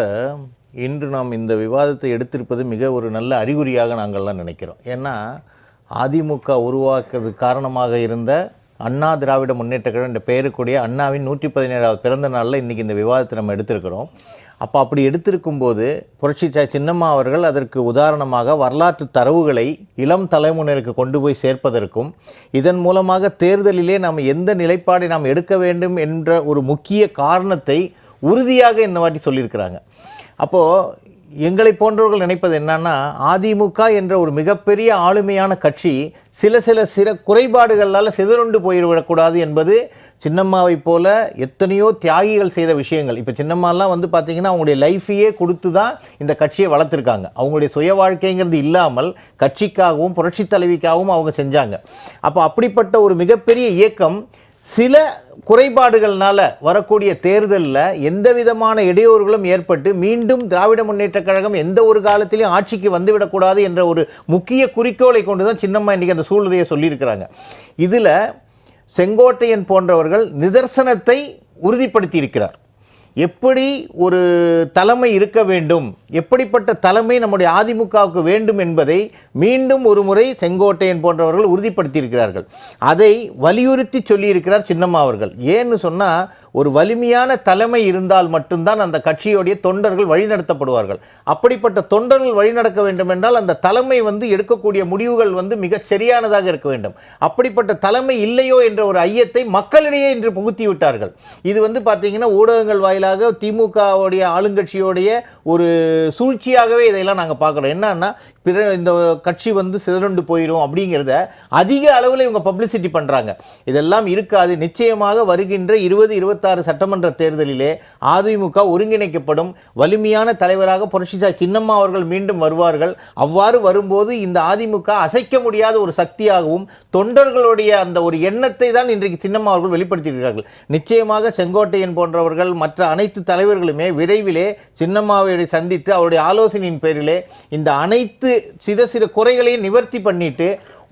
இன்று நாம் இந்த விவாதத்தை எடுத்திருப்பது மிக ஒரு நல்ல அறிகுறியாக நாங்கள்லாம் நினைக்கிறோம். ஏன்னா அதிமுக உருவாக்குறது காரணமாக இருந்த அண்ணா திராவிட முன்னேற்ற கழகம் என்ற பெயருக்குரிய அண்ணாவின் 117வது பிறந்த நாளில் இன்றைக்கி இந்த விவாதத்தை நம்ம எடுத்திருக்கிறோம். அப்போ அப்படி எடுத்திருக்கும்போது புரட்சித்தாய் சின்னம்மா அவர்கள் அதற்கு உதாரணமாக வரலாற்று தரவுகளை இளம் தலைமுறையினருக்கு கொண்டு போய் சேர்ப்பதற்கும் இதன் மூலமாக தேர்தலிலே நாம் எந்த நிலைப்பாடை நாம் எடுக்க வேண்டும் என்ற ஒரு முக்கிய காரணத்தை உறுதியாக இந்த வாட்டி சொல்லியிருக்கிறாங்க. அப்போது எங்களை போன்றவர்கள் நினைப்பது என்னன்னா, அதிமுக என்ற ஒரு மிகப்பெரிய ஆளுமையான கட்சி சில குறைபாடுகளால் சிதறுண்டு போய்விடக்கூடாது என்பது சின்னம்மாவை போல எத்தனையோ தியாகிகள் செய்த விஷயங்கள். இப்போ சின்னம்மாலாம் வந்து பார்த்திங்கன்னா அவங்களுடைய லைஃபையே கொடுத்து தான் இந்த கட்சியை வளர்த்துருக்காங்க. அவங்களுடைய சுய வாழ்க்கைங்கிறது இல்லாமல் கட்சிக்காகவும் புரட்சி தலைவிக்காகவும் அவங்க செஞ்சாங்க. அப்போ அப்படிப்பட்ட ஒரு மிகப்பெரிய இயக்கம் சில குறைபாடுகள்னால வரக்கூடிய தேர்தலில் எந்த விதமான இடையூறுகளும் ஏற்பட்டு மீண்டும் திராவிட முன்னேற்றக் கழகம் எந்த ஒரு காலத்திலையும் ஆட்சிக்கு வந்துவிடக்கூடாது என்ற ஒரு முக்கிய குறிக்கோளை கொண்டு தான் சின்னம்மா இன்றைக்கி அந்த சூழ்நிலையை சொல்லியிருக்கிறாங்க. இதில் செங்கோட்டையன் போன்றவர்கள் நிதர்சனத்தை உறுதிப்படுத்தி இருக்கிறார். எப்படி ஒரு தலைமை இருக்க வேண்டும், எப்படிப்பட்ட தலைமை நம்முடைய அதிமுகவுக்கு வேண்டும் என்பதை மீண்டும் ஒரு முறை செங்கோட்டையன் போன்றவர்கள் உறுதிப்படுத்தியிருக்கிறார்கள். அதை வலியுறுத்தி சொல்லியிருக்கிறார் சின்னம்மா அவர்கள். ஏன்னு சொன்னால், ஒரு வலிமையான தலைமை இருந்தால் மட்டும்தான் அந்த கட்சியுடைய தொண்டர்கள் வழிநடத்தப்படுவார்கள். அப்படிப்பட்ட தொண்டர்கள் வழிநடக்க வேண்டும் என்றால் அந்த தலைமை எடுக்கக்கூடிய முடிவுகள் மிக சரியானதாக இருக்க வேண்டும். அப்படிப்பட்ட தலைமை இல்லையோ என்ற ஒரு ஐயத்தை மக்களிடையே இன்று புகுத்தி விட்டார்கள். இது பார்த்தீங்கன்னா ஊடகங்கள் வாயிலாக திமுகவுடைய ஆளுங்கட்சியோடைய ஒரு சூழ்ச்சியாகவே இதெல்லாம் நாங்கள் பார்க்குறோம். என்னன்னா, இந்த கட்சி சிதறண்டு போயிடும் அப்படிங்கிறத அதிக அளவில் இவங்க பப்ளிசிட்டி பண்ணுறாங்க. இதெல்லாம் இருக்காது. நிச்சயமாக வருகின்ற 2026 சட்டமன்ற தேர்தலிலே அதிமுக ஒருங்கிணைக்கப்படும். வலிமையான தலைவராக புரட்சித்தாய் சின்னம்மா அவர்கள் மீண்டும் வருவார்கள். அவ்வாறு வரும்போது இந்த அதிமுக அசைக்க முடியாத ஒரு சக்தியாகவும் தொண்டர்களுடைய அந்த ஒரு எண்ணத்தை தான் இன்றைக்கு சின்னம்மா அவர்கள் வெளிப்படுத்தியிருக்கிறார்கள். நிச்சயமாக செங்கோட்டையன் போன்றவர்கள் மற்ற அனைத்து தலைவர்களுமே விரைவிலே சின்னம்மாவை சந்தித்து அவருடைய ஆலோசனையின் பேரிலே இந்த அனைத்து சிறு குறைகளையும் நிவர்த்தி பண்ணிட்டு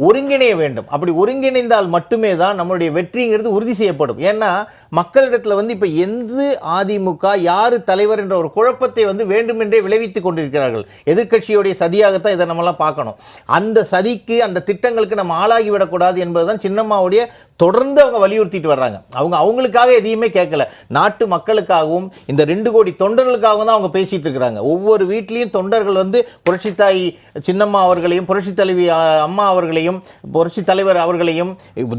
ஒருங்கிணைய வேண்டும். அப்படி ஒருங்கிணைந்தால் மட்டுமே தான் நம்மளுடைய வெற்றிங்கிறது உறுதி செய்யப்படும். ஏன்னா மக்களிடத்தில் இப்போ எந்த அதிமுக யார் தலைவர் என்ற ஒரு குழப்பத்தை வேண்டுமென்றே விளைவித்துக் கொண்டிருக்கிறார்கள். எதிர்க்கட்சியுடைய சதியாகத்தான் இதை நம்மளாம் பார்க்கணும். அந்த சதிக்கு அந்த திட்டங்களுக்கு நம்ம ஆளாகிவிடக்கூடாது என்பதுதான் சின்னம்மாவுடைய தொடர்ந்து அவங்க வலியுறுத்திட்டு வர்றாங்க. அவங்களுக்காக எதையுமே கேட்கல, நாட்டு மக்களுக்காகவும் இந்த 2 கோடி தொண்டர்களுக்காகவும் தான் அவங்க பேசிட்டு இருக்கிறாங்க. ஒவ்வொரு வீட்லேயும் தொண்டர்கள் புரட்சித்தாய் சின்னம்மா அவர்களையும் புரட்சி தலைவி அம்மா அவர்களையும் புரட்சி தலைவர் அவர்களையும்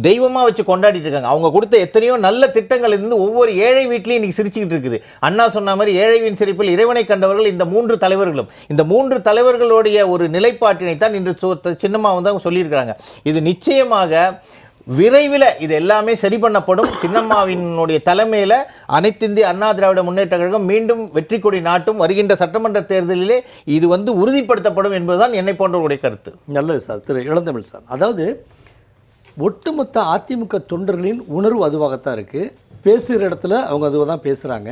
தெய்வமா வச்சு கொண்டாடிட்டு இருக்காங்க. அவங்க கொடுத்த எத்தனையோ நல்ல திட்டங்கள் ஒவ்வொரு ஏழை வீட்லையும் இன்னைக்கு சிரிச்சுக்கிட்டு இருக்குது. அண்ணா சொன்ன மாதிரி ஏழைவின் சிரிப்பில் இறைவனை கண்டவர்கள் இந்த 3 தலைவர்களும். இந்த 3 தலைவர்களுடைய ஒரு நிலைப்பாட்டினை தான் இன்று சின்னம்மா சொல்லியிருக்கிறாங்க. இது நிச்சயமாக விரைவில் இது எல்லாமே சரி பண்ணப்படும். சின்னம்மாவினுடைய தலைமையில் அனைத்திந்திய அண்ணா திராவிட முன்னேற்ற கழகம் மீண்டும் வெற்றி கொடி நாட்டும். வருகின்ற சட்டமன்ற தேர்தலிலே இது உறுதிப்படுத்தப்படும் என்பதுதான் என்னை போன்றவருடைய கருத்து. நல்லது சார். திரு இளந்தமிழ் சார், அதாவது ஒட்டுமொத்த அதிமுக தொண்டர்களின் உணர்வு அதுவாகத்தான் இருக்குது. பேசுகிற இடத்துல அவங்க அதுவாக தான் பேசுகிறாங்க.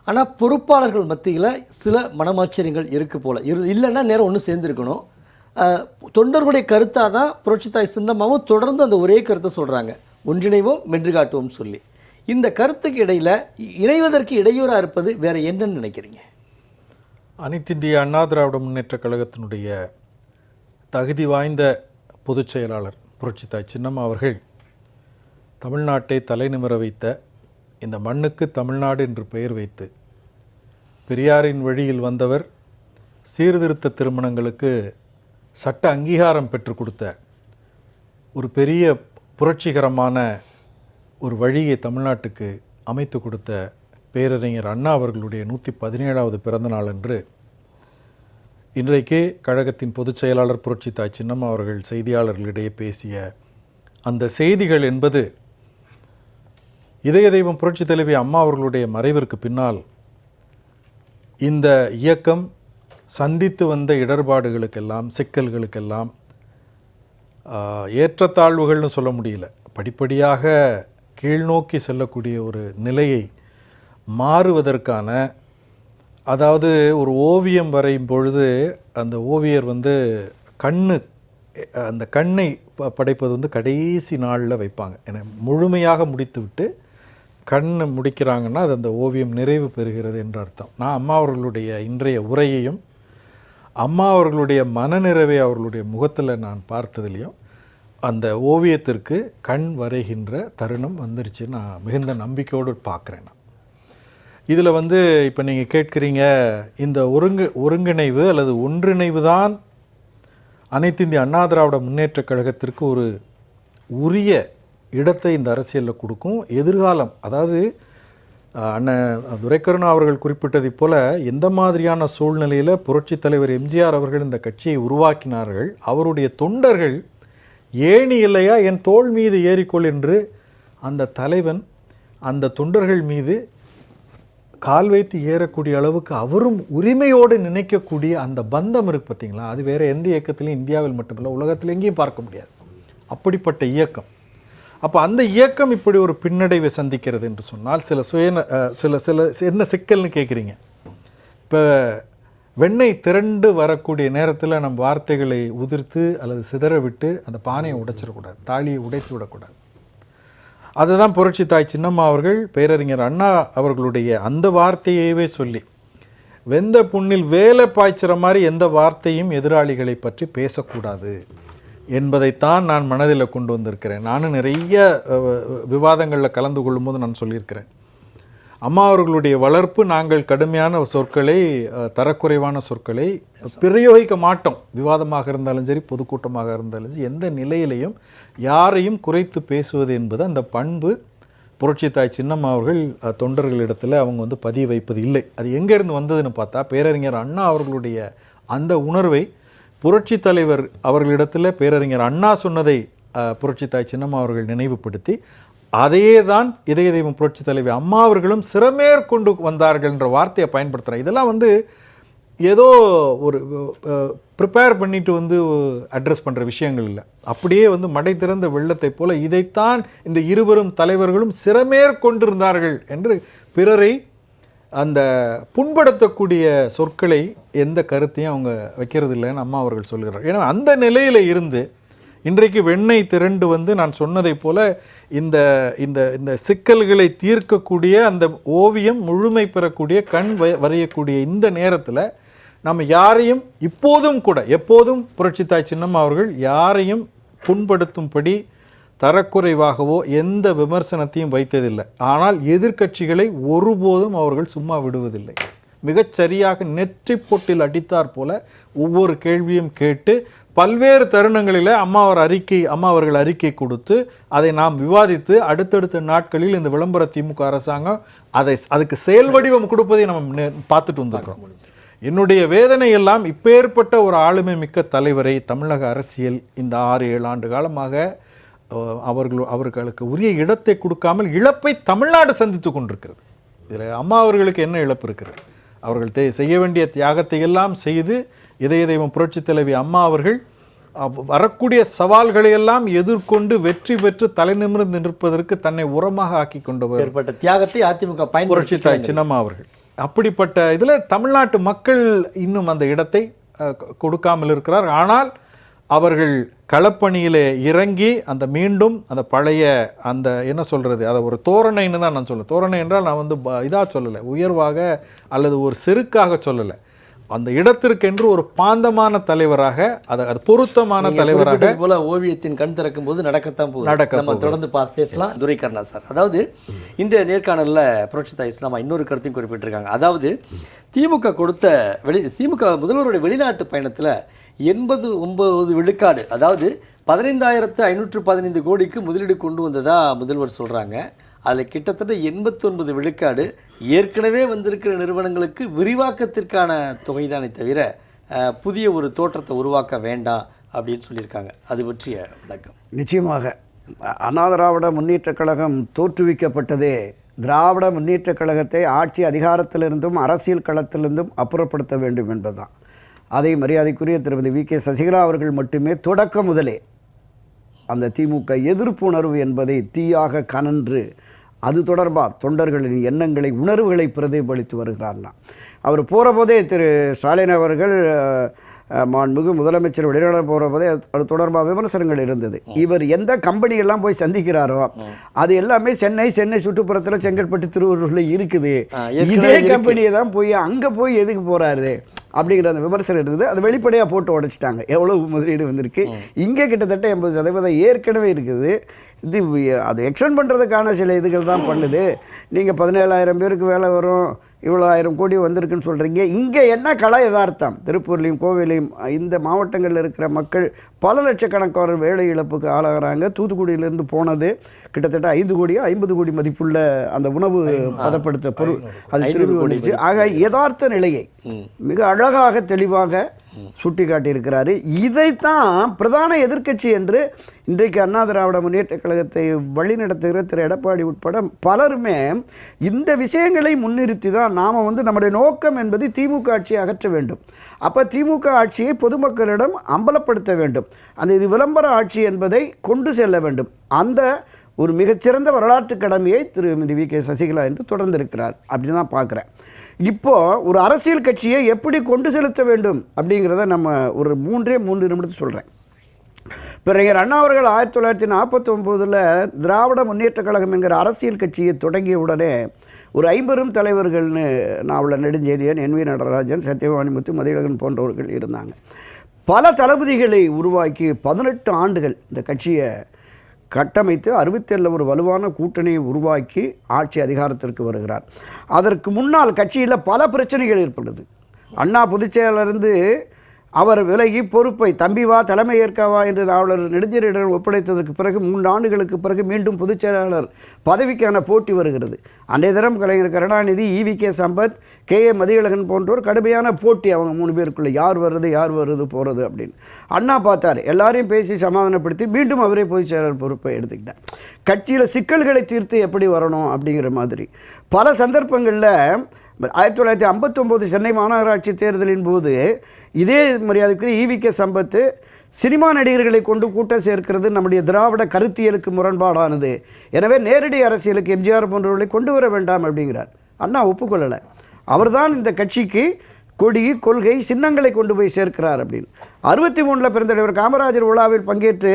ஆனால் பொறுப்பாளர்கள் மத்தியில் சில மனமாச்சரியங்கள் இருக்குது போல். இல்லைன்னா நேரம் ஒன்று சேர்ந்துருக்கணும். தொண்டர்களுடைய கருத்தாக தான் புரட்சித்தாய் சின்னம்மாவும் தொடர்ந்து அந்த ஒரே கருத்தை சொல்கிறாங்க, ஒன்றிணைவோம் வென்று காட்டுவோம் சொல்லி. இந்த கருத்துக்கு இடையில் இணைவதற்கு இடையூறாக இருப்பது வேறு என்னன்னு நினைக்கிறீங்க? அனைத்திந்திய அண்ணா திராவிட முன்னேற்ற கழகத்தினுடைய தகுதி வாய்ந்த பொதுச் செயலாளர் புரட்சித்தாய் சின்னம்மா அவர்கள் தமிழ்நாட்டை தலைநிமிர வைத்த, இந்த மண்ணுக்கு தமிழ்நாடு என்று பெயர் வைத்து பெரியாரின் வழியில் வந்தவர், சீர்திருத்த திருமணங்களுக்கு சட்ட அங்கீகாரம் பெற்றுக் கொடுத்த ஒரு பெரிய புரட்சிகரமான ஒரு வழியை தமிழ்நாட்டுக்கு அமைத்து கொடுத்த பேரறிஞர் அண்ணா அவர்களுடைய 117வது பிறந்த நாள் அன்று இன்றைக்கு கழகத்தின் பொதுச் செயலாளர் புரட்சித்தாய் சின்னம்மா அவர்கள் செய்தியாளர்களிடையே பேசிய அந்த செய்திகள் என்பது இதய தெய்வம் புரட்சி தலைவி அம்மா அவர்களுடைய மறைவிற்கு பின்னால் இந்த இயக்கம் சந்தித்து வந்த இடர்பாடுகளுக்கெல்லாம் சிக்கல்களுக்கெல்லாம் ஏற்றத்தாழ்வுகள்னு சொல்ல முடியல, படிப்படியாக கீழ்நோக்கி செல்லக்கூடிய ஒரு நிலையை மாறுவதற்கான, அதாவது ஒரு ஓவியம் வரையும் பொழுது அந்த ஓவியர் அந்த கண்ணை படைப்பது கடைசி நாளில் வைப்பாங்க. ஏன்னா முழுமையாக முடித்து விட்டு கண்ணை முடிக்கிறாங்கன்னா அது அந்த ஓவியம் நிறைவு பெறுகிறது என்ற அர்த்தம். நான் அம்மா அவர்களுடைய இன்றைய உரையையும் அம்மா அவர்களுடைய மனநிறைவை அவர்களுடைய முகத்தில் நான் பார்த்ததுலேயும் அந்த ஓவியத்திற்கு கண் வரைகின்ற தருணம் வந்துருச்சு. நான் மிகுந்த நம்பிக்கையோடு பார்க்குறேன். இதில் வந்து இப்போ நீங்கள் கேட்குறீங்க, இந்த ஒருங்கிணைவு அல்லது ஒன்றிணைவு தான் அனைத்து இந்திய அண்ணா திராவிட முன்னேற்றக் கழகத்திற்கு ஒரு உரிய இடத்தை இந்த அரசியலில் கொடுக்கும். எதிர்காலம், அதாவது அண்ணன் துரைக்கருணா அவர்கள் குறிப்பிட்டதைப் போல எந்த மாதிரியான சூழ்நிலையில் புரட்சித் தலைவர் எம்ஜிஆர் அவர்கள் இந்த கட்சியை உருவாக்கினார்கள், அவருடைய தொண்டர்கள் ஏணி இல்லையா என் தோள் மீது ஏறிக்கொள் என்று அந்த தலைவன் அந்த தொண்டர்கள் மீது கால் வைத்து ஏறக்கூடிய அளவுக்கு அவரும் உரிமையோடு நினைக்கக்கூடிய அந்த பந்தம் இருக்குது பார்த்தீங்களா, அது வேறு எந்த இயக்கத்திலையும் இந்தியாவில் மட்டுமில்லை உலகத்தில் எங்கேயும் பார்க்க முடியாது. அப்படிப்பட்ட இயக்கம். அப்போ அந்த இயக்கம் இப்படி ஒரு பின்னடைவை சந்திக்கிறது என்று சொன்னால் சில என்ன சிக்கல்னு கேட்குறீங்க. இப்போ வெண்ணெய் திரண்டு வரக்கூடிய நேரத்தில் நம்ம வார்த்தைகளை உதிர்த்து அல்லது சிதற விட்டு அந்த பானையை உடைச்சிடக்கூடாது, தாலியை உடைத்து விடக்கூடாது. அதுதான் புரட்சி தாய் சின்னம்மா அவர்கள் பேரறிஞர் அண்ணா அவர்களுடைய அந்த வார்த்தையவே சொல்லி, வெந்த புண்ணில் வேலை பாய்ச்சிற மாதிரி எந்த வார்த்தையும் எதிராளிகளை பற்றி பேசக்கூடாது என்பதைத்தான் நான் மனதில் கொண்டு வந்திருக்கிறேன். நானும் நிறைய விவாதங்களில் கலந்து கொள்ளும்போது நான் சொல்லியிருக்கிறேன். அம்மா அவர்களுடைய வளர்ப்பு, நாங்கள் கடுமையான சொற்களை, தரக்குறைவான சொற்களை பிரயோகிக்க மாட்டோம். விவாதமாக இருந்தாலும் சரி, பொதுக்கூட்டமாக இருந்தாலும் சரி, எந்த நிலையிலையும் யாரையும் குறைத்து பேசுவது என்பது அந்த பண்பு புரட்சி தாய் சின்னம்மா அவர்கள் தொண்டர்களிடத்தில் அவங்க வந்து பதிய வைப்பது இல்லை. அது எங்கேருந்து வந்ததுன்னு பார்த்தா, பேரறிஞர் அண்ணா அவர்களுடைய அந்த உணர்வை புரட்சி தலைவர் அவர்களிடத்தில் பேரறிஞர் அண்ணா சொன்னதை புரட்சி தாய் சின்னம்மா அவர்கள் நினைவுபடுத்தி, அதையே தான் இதய தெய்வம் புரட்சி தலைவி அம்மா அவர்களும் சிறமேற்கொண்டு வந்தார்கள் என்ற வார்த்தையை பயன்படுத்துகிறார். இதெல்லாம் வந்து ஏதோ ஒரு ப்ரிப்பேர் பண்ணிட்டு வந்து அட்ரஸ் பண்ணுற விஷயங்கள் இல்லை. அப்படியே வந்து மடை திறந்த வெள்ளத்தை போல இதைத்தான் இந்த இருவரும் தலைவர்களும் சிறமேற்கொண்டிருந்தார்கள் என்று பிறரை அந்த புண்படுத்தக்கூடிய சொற்களை எந்த கருத்தையும் அவங்க வைக்கிறது இல்லைன்னு அம்மா அவர்கள் சொல்கிறார். ஏன்னா அந்த நிலையில் இருந்து இன்றைக்கு வெண்ணெய் திரண்டு வந்து நான் சொன்னதை போல இந்த இந்த இந்த சிக்கல்களை தீர்க்கக்கூடிய அந்த ஓவியம் முழுமை பெறக்கூடிய கண் வரையக்கூடிய இந்த நேரத்தில் நம்ம யாரையும் இப்போதும் கூட, எப்போதும் புரட்சி தாய் சின்னம்மா அவர்கள் யாரையும் புண்படுத்தும்படி தரக்குறைவாகவோ எந்த விமர்சனத்தையும் வைத்ததில்லை. ஆனால் எதிர்க்கட்சிகளை ஒருபோதும் அவர்கள் சும்மா விடுவதில்லை. மிகச்சரியாக நெற்றி போட்டில் அடித்தார் போல ஒவ்வொரு கேள்வியும் கேட்டு பல்வேறு தருணங்களில் அம்மா அவர்கள் அறிக்கை கொடுத்து அதை நாம் விவாதித்து அடுத்தடுத்த நாட்களில் இந்த விளம்பர திமுக அரசாங்கம் அதுக்கு செயல் வடிவம் கொடுப்பதை நம்ம பார்த்துட்டு வந்திருக்கிறோம். என்னுடைய வேதனை எல்லாம் இப்பேற்பட்ட ஒரு ஆளுமை மிக்க தலைவரை தமிழக அரசியல் இந்த 6-7 ஆண்டு காலமாக அவர்களுக்கு உரிய இடத்தை கொடுக்காமல் இழப்பை தமிழ்நாடு சந்தித்து கொண்டிருக்கிறது. இதில் அம்மா அவர்களுக்கு என்ன இழப்பு இருக்கிறது? அவர்கள் செய்ய வேண்டிய தியாகத்தை எல்லாம் செய்து இதய தெய்வம் புரட்சி தலைவி அம்மா அவர்கள் வரக்கூடிய சவால்களை எல்லாம் எதிர்கொண்டு வெற்றி பெற்று தலை நிமிர்ந்து நிற்பதற்கு தன்னை உரமாக ஆக்கி கொண்டவர் ஏற்பட்ட தியாகத்தை அதிமுக புரட்சி தாய் சின்னம்மா அவர்கள். அப்படிப்பட்ட இதில் தமிழ்நாட்டு மக்கள் இன்னும் அந்த இடத்தை கொடுக்காமல் இருக்கிறார். ஆனால் அவர்கள் களப்பணியிலே இறங்கி அந்த மீண்டும் அந்த பழைய அந்த என்ன சொல்கிறது, அதை ஒரு தோரணைன்னு தான் நான் சொல்லுவேன். தோரணை என்றால் நான் வந்து இதாக சொல்லலை, உயர்வாக அல்லது ஒரு செருக்காக சொல்லலை. அந்த இடத்திற்கென்று ஒரு பாந்தமான தலைவராக, அது பொருத்தமான தலைவராக போல ஓவியத்தின் கண் திறக்கும் போது நடக்கத்தான் போகுது. நம்ம தொடர்ந்து பேசலாம். துரைக்கருணா சார், அதாவது இந்த நேர்காணலில் புரட்சி தாய் இஸ்லாமா இன்னொரு கருத்தையும் குறிப்பிட்டிருக்காங்க. அதாவது திமுக கொடுத்த திமுக முதல்வருடைய வெளிநாட்டு பயணத்தில் 89 விழுக்காடு, அதாவது 15,515 கோடிக்கு முதலீடு கொண்டு வந்ததா முதல்வர் சொல்கிறாங்க. அதில் கிட்டத்தட்ட 89 விழுக்காடு ஏற்கனவே வந்திருக்கிற நிறுவனங்களுக்கு விரிவாக்கத்திற்கான தொகைதானே தவிர புதிய ஒரு தோற்றத்தை உருவாக்க வேண்டாம் அப்படின்னு சொல்லியிருக்காங்க. அது பற்றிய விளக்கம். நிச்சயமாக அண்ணா திராவிட முன்னேற்றக் கழகம் தோற்றுவிக்கப்பட்டதே திராவிட முன்னேற்றக் கழகத்தை ஆட்சி அதிகாரத்திலிருந்தும் அரசியல் களத்திலிருந்தும் அப்புறப்படுத்த வேண்டும் என்பதுதான். அதை மரியாதைக்குரிய திருமதி வி கே சசிகலா அவர்கள் மட்டுமே தொடக்க முதலே அந்த திமுக எதிர்ப்பு உணர்வு என்பதை தீயாக கனன்று அது தொடர்பாக தொண்டர்களின் எண்ணங்களை உணர்வுகளை பிரதிபலித்து வருகிறார்னா. அவர் போகிற போதே திரு ஸ்டாலின் அவர்கள் மாண்புமிகு முதலமைச்சர் வெளிநாடு போகிற போதே அது தொடர்பாக விமர்சனங்கள் இருந்தது. இவர் எந்த கம்பெனியெல்லாம் போய் சந்திக்கிறாரோ அது எல்லாமே சென்னை சுற்றுப்புறத்தில் செங்கல்பட்டு திருவள்ளூரில் இருக்குது. இதே கம்பெனியை தான் போய் அங்கே போய் எதுக்கு போகிறாரு அப்படிங்கிற அந்த விமர்சனம் இருந்தது. அது வெளிப்படையாக போட்டு உடைச்சிட்டாங்க. எவ்வளோ முதலீடு வந்திருக்கு, இங்கே கிட்டத்தட்ட 80% ஏற்கனவே இருக்குது. இது அது எக்ஸ்டெண்ட் பண்ணுறதுக்கான சில இதுகள் தான் பண்ணுது. நீங்கள் 17,000 பேருக்கு வேலை வரும், இவ்வளோ 1000 கோடி வந்திருக்குன்னு சொல்கிறீங்க. இங்கே என்ன கலை யதார்த்தம்? திருப்பூர்லேயும் கோவிலையும் இந்த மாவட்டங்களில் இருக்கிற மக்கள் பல லட்சக்கணக்கான வேலை இழப்புக்கு ஆளாகிறாங்க. தூத்துக்குடியிலேருந்து போனது கிட்டத்தட்ட 5 கோடியோ 50 கோடி மதிப்புள்ள அந்த உணவு பதப்படுத்த பொருள் அது திரும்பி வந்துச்சு. ஆக யதார்த்த நிலையை மிக அழகாக தெளிவாக சுட்டி காட்டியிருக்கிறாரு. இதைத்தான் பிரதான எதிர்க்கட்சி என்று இன்றைக்கு அண்ணா திராவிட முன்னேற்ற கழகத்தை வழிநடத்துகிற திரு எடப்பாடி உட்பட பலருமே இந்த விஷயங்களை முன்னிறுத்தி தான் நாம் நம்முடைய நோக்கம் என்பது திமுக ஆட்சியை அகற்ற வேண்டும். அப்போ திமுக ஆட்சியை பொதுமக்களிடம் அம்பலப்படுத்த வேண்டும். அந்த இது விளம்பர ஆட்சி என்பதை கொண்டு செல்ல வேண்டும். அந்த ஒரு மிகச்சிறந்த வரலாற்று கடமையை திருமதி வி.கே. சசிகலா என்று தொடர்ந்திருக்கிறார். அப்படி தான் பார்க்குறேன். இப்போது ஒரு அரசியல் கட்சியை எப்படி கொண்டு செலுத்த வேண்டும் அப்படிங்கிறத நம்ம ஒரு 3 நிமிடத்தை சொல்கிறேன். பிறகு அண்ணா அவர்கள் 1949 திராவிட முன்னேற்ற கழகம் என்கிற அரசியல் கட்சியை தொடங்கிய உடனே ஒரு 50 தலைவர்கள்னு நாவலர் நெடுஞ்செழியன், என்.வி. நடராஜன், சத்யவாணிமுத்து, மதியழகன் போன்றவர்கள் இருந்தாங்க. பல தளபதிகளை உருவாக்கி 18 ஆண்டுகள் இந்த கட்சியை கட்டமைத்து 67 ஒரு வலுவான கூட்டணியை உருவாக்கி ஆட்சி அதிகாரத்திற்கு வருகிறார். அதற்கு முன்னால் கட்சியில் பல பிரச்சனைகள் ஏற்படுது. அண்ணா பொதுச்செயலாளருந்து அவர் விலகி பொறுப்பை தம்பி வா தலைமை ஏற்கவா என்று நாவலர் நெடுஞ்செழியனிடம் ஒப்படைத்ததற்கு பிறகு 3 ஆண்டுகளுக்கு பிறகு மீண்டும் பொதுச்செயலாளர் பதவிக்கான போட்டி வருகிறது. அன்றைய தினம் கலைஞர் கருணாநிதி, ஈ.வி.கே. சம்பத், கே.ஏ. மதியழகன் போன்றோர் கடுமையான போட்டி அவங்க 3 பேருக்குள்ளே, யார் வருது போகிறது அப்படின்னு. அண்ணா பார்த்தார், எல்லாரையும் பேசி சமாதானப்படுத்தி மீண்டும் அவரே பொதுச்செயலாளர் பொறுப்பை எடுத்துக்கிட்டார். கட்சியில் சிக்கல்களை தீர்த்து எப்படி வரணும் அப்படிங்கிற மாதிரி பல சந்தர்ப்பங்களில் 1959 சென்னை மாநகராட்சி தேர்தலின் போது இதே மரியாதைக்குரிய ஈ.வி.கே. சம்பத்து சினிமா நடிகர்களை கொண்டு கூட்டம் சேர்க்கிறது நம்முடைய திராவிட கருத்தியலுக்கு முரண்பாடானது, எனவே நேரடி அரசியலுக்கு எம்ஜிஆர் போன்றவர்களை கொண்டு வர வேண்டாம் அப்படிங்கிறார். அண்ணா ஒப்புக்கொள்ளலை. அவர்தான் இந்த கட்சிக்கு கொடி, கொள்கை, சின்னங்களை கொண்டு போய் சேர்க்கிறார் அப்படின்னு. 63 பெருந்தலைவர் காமராஜர் விழாவில் பங்கேற்று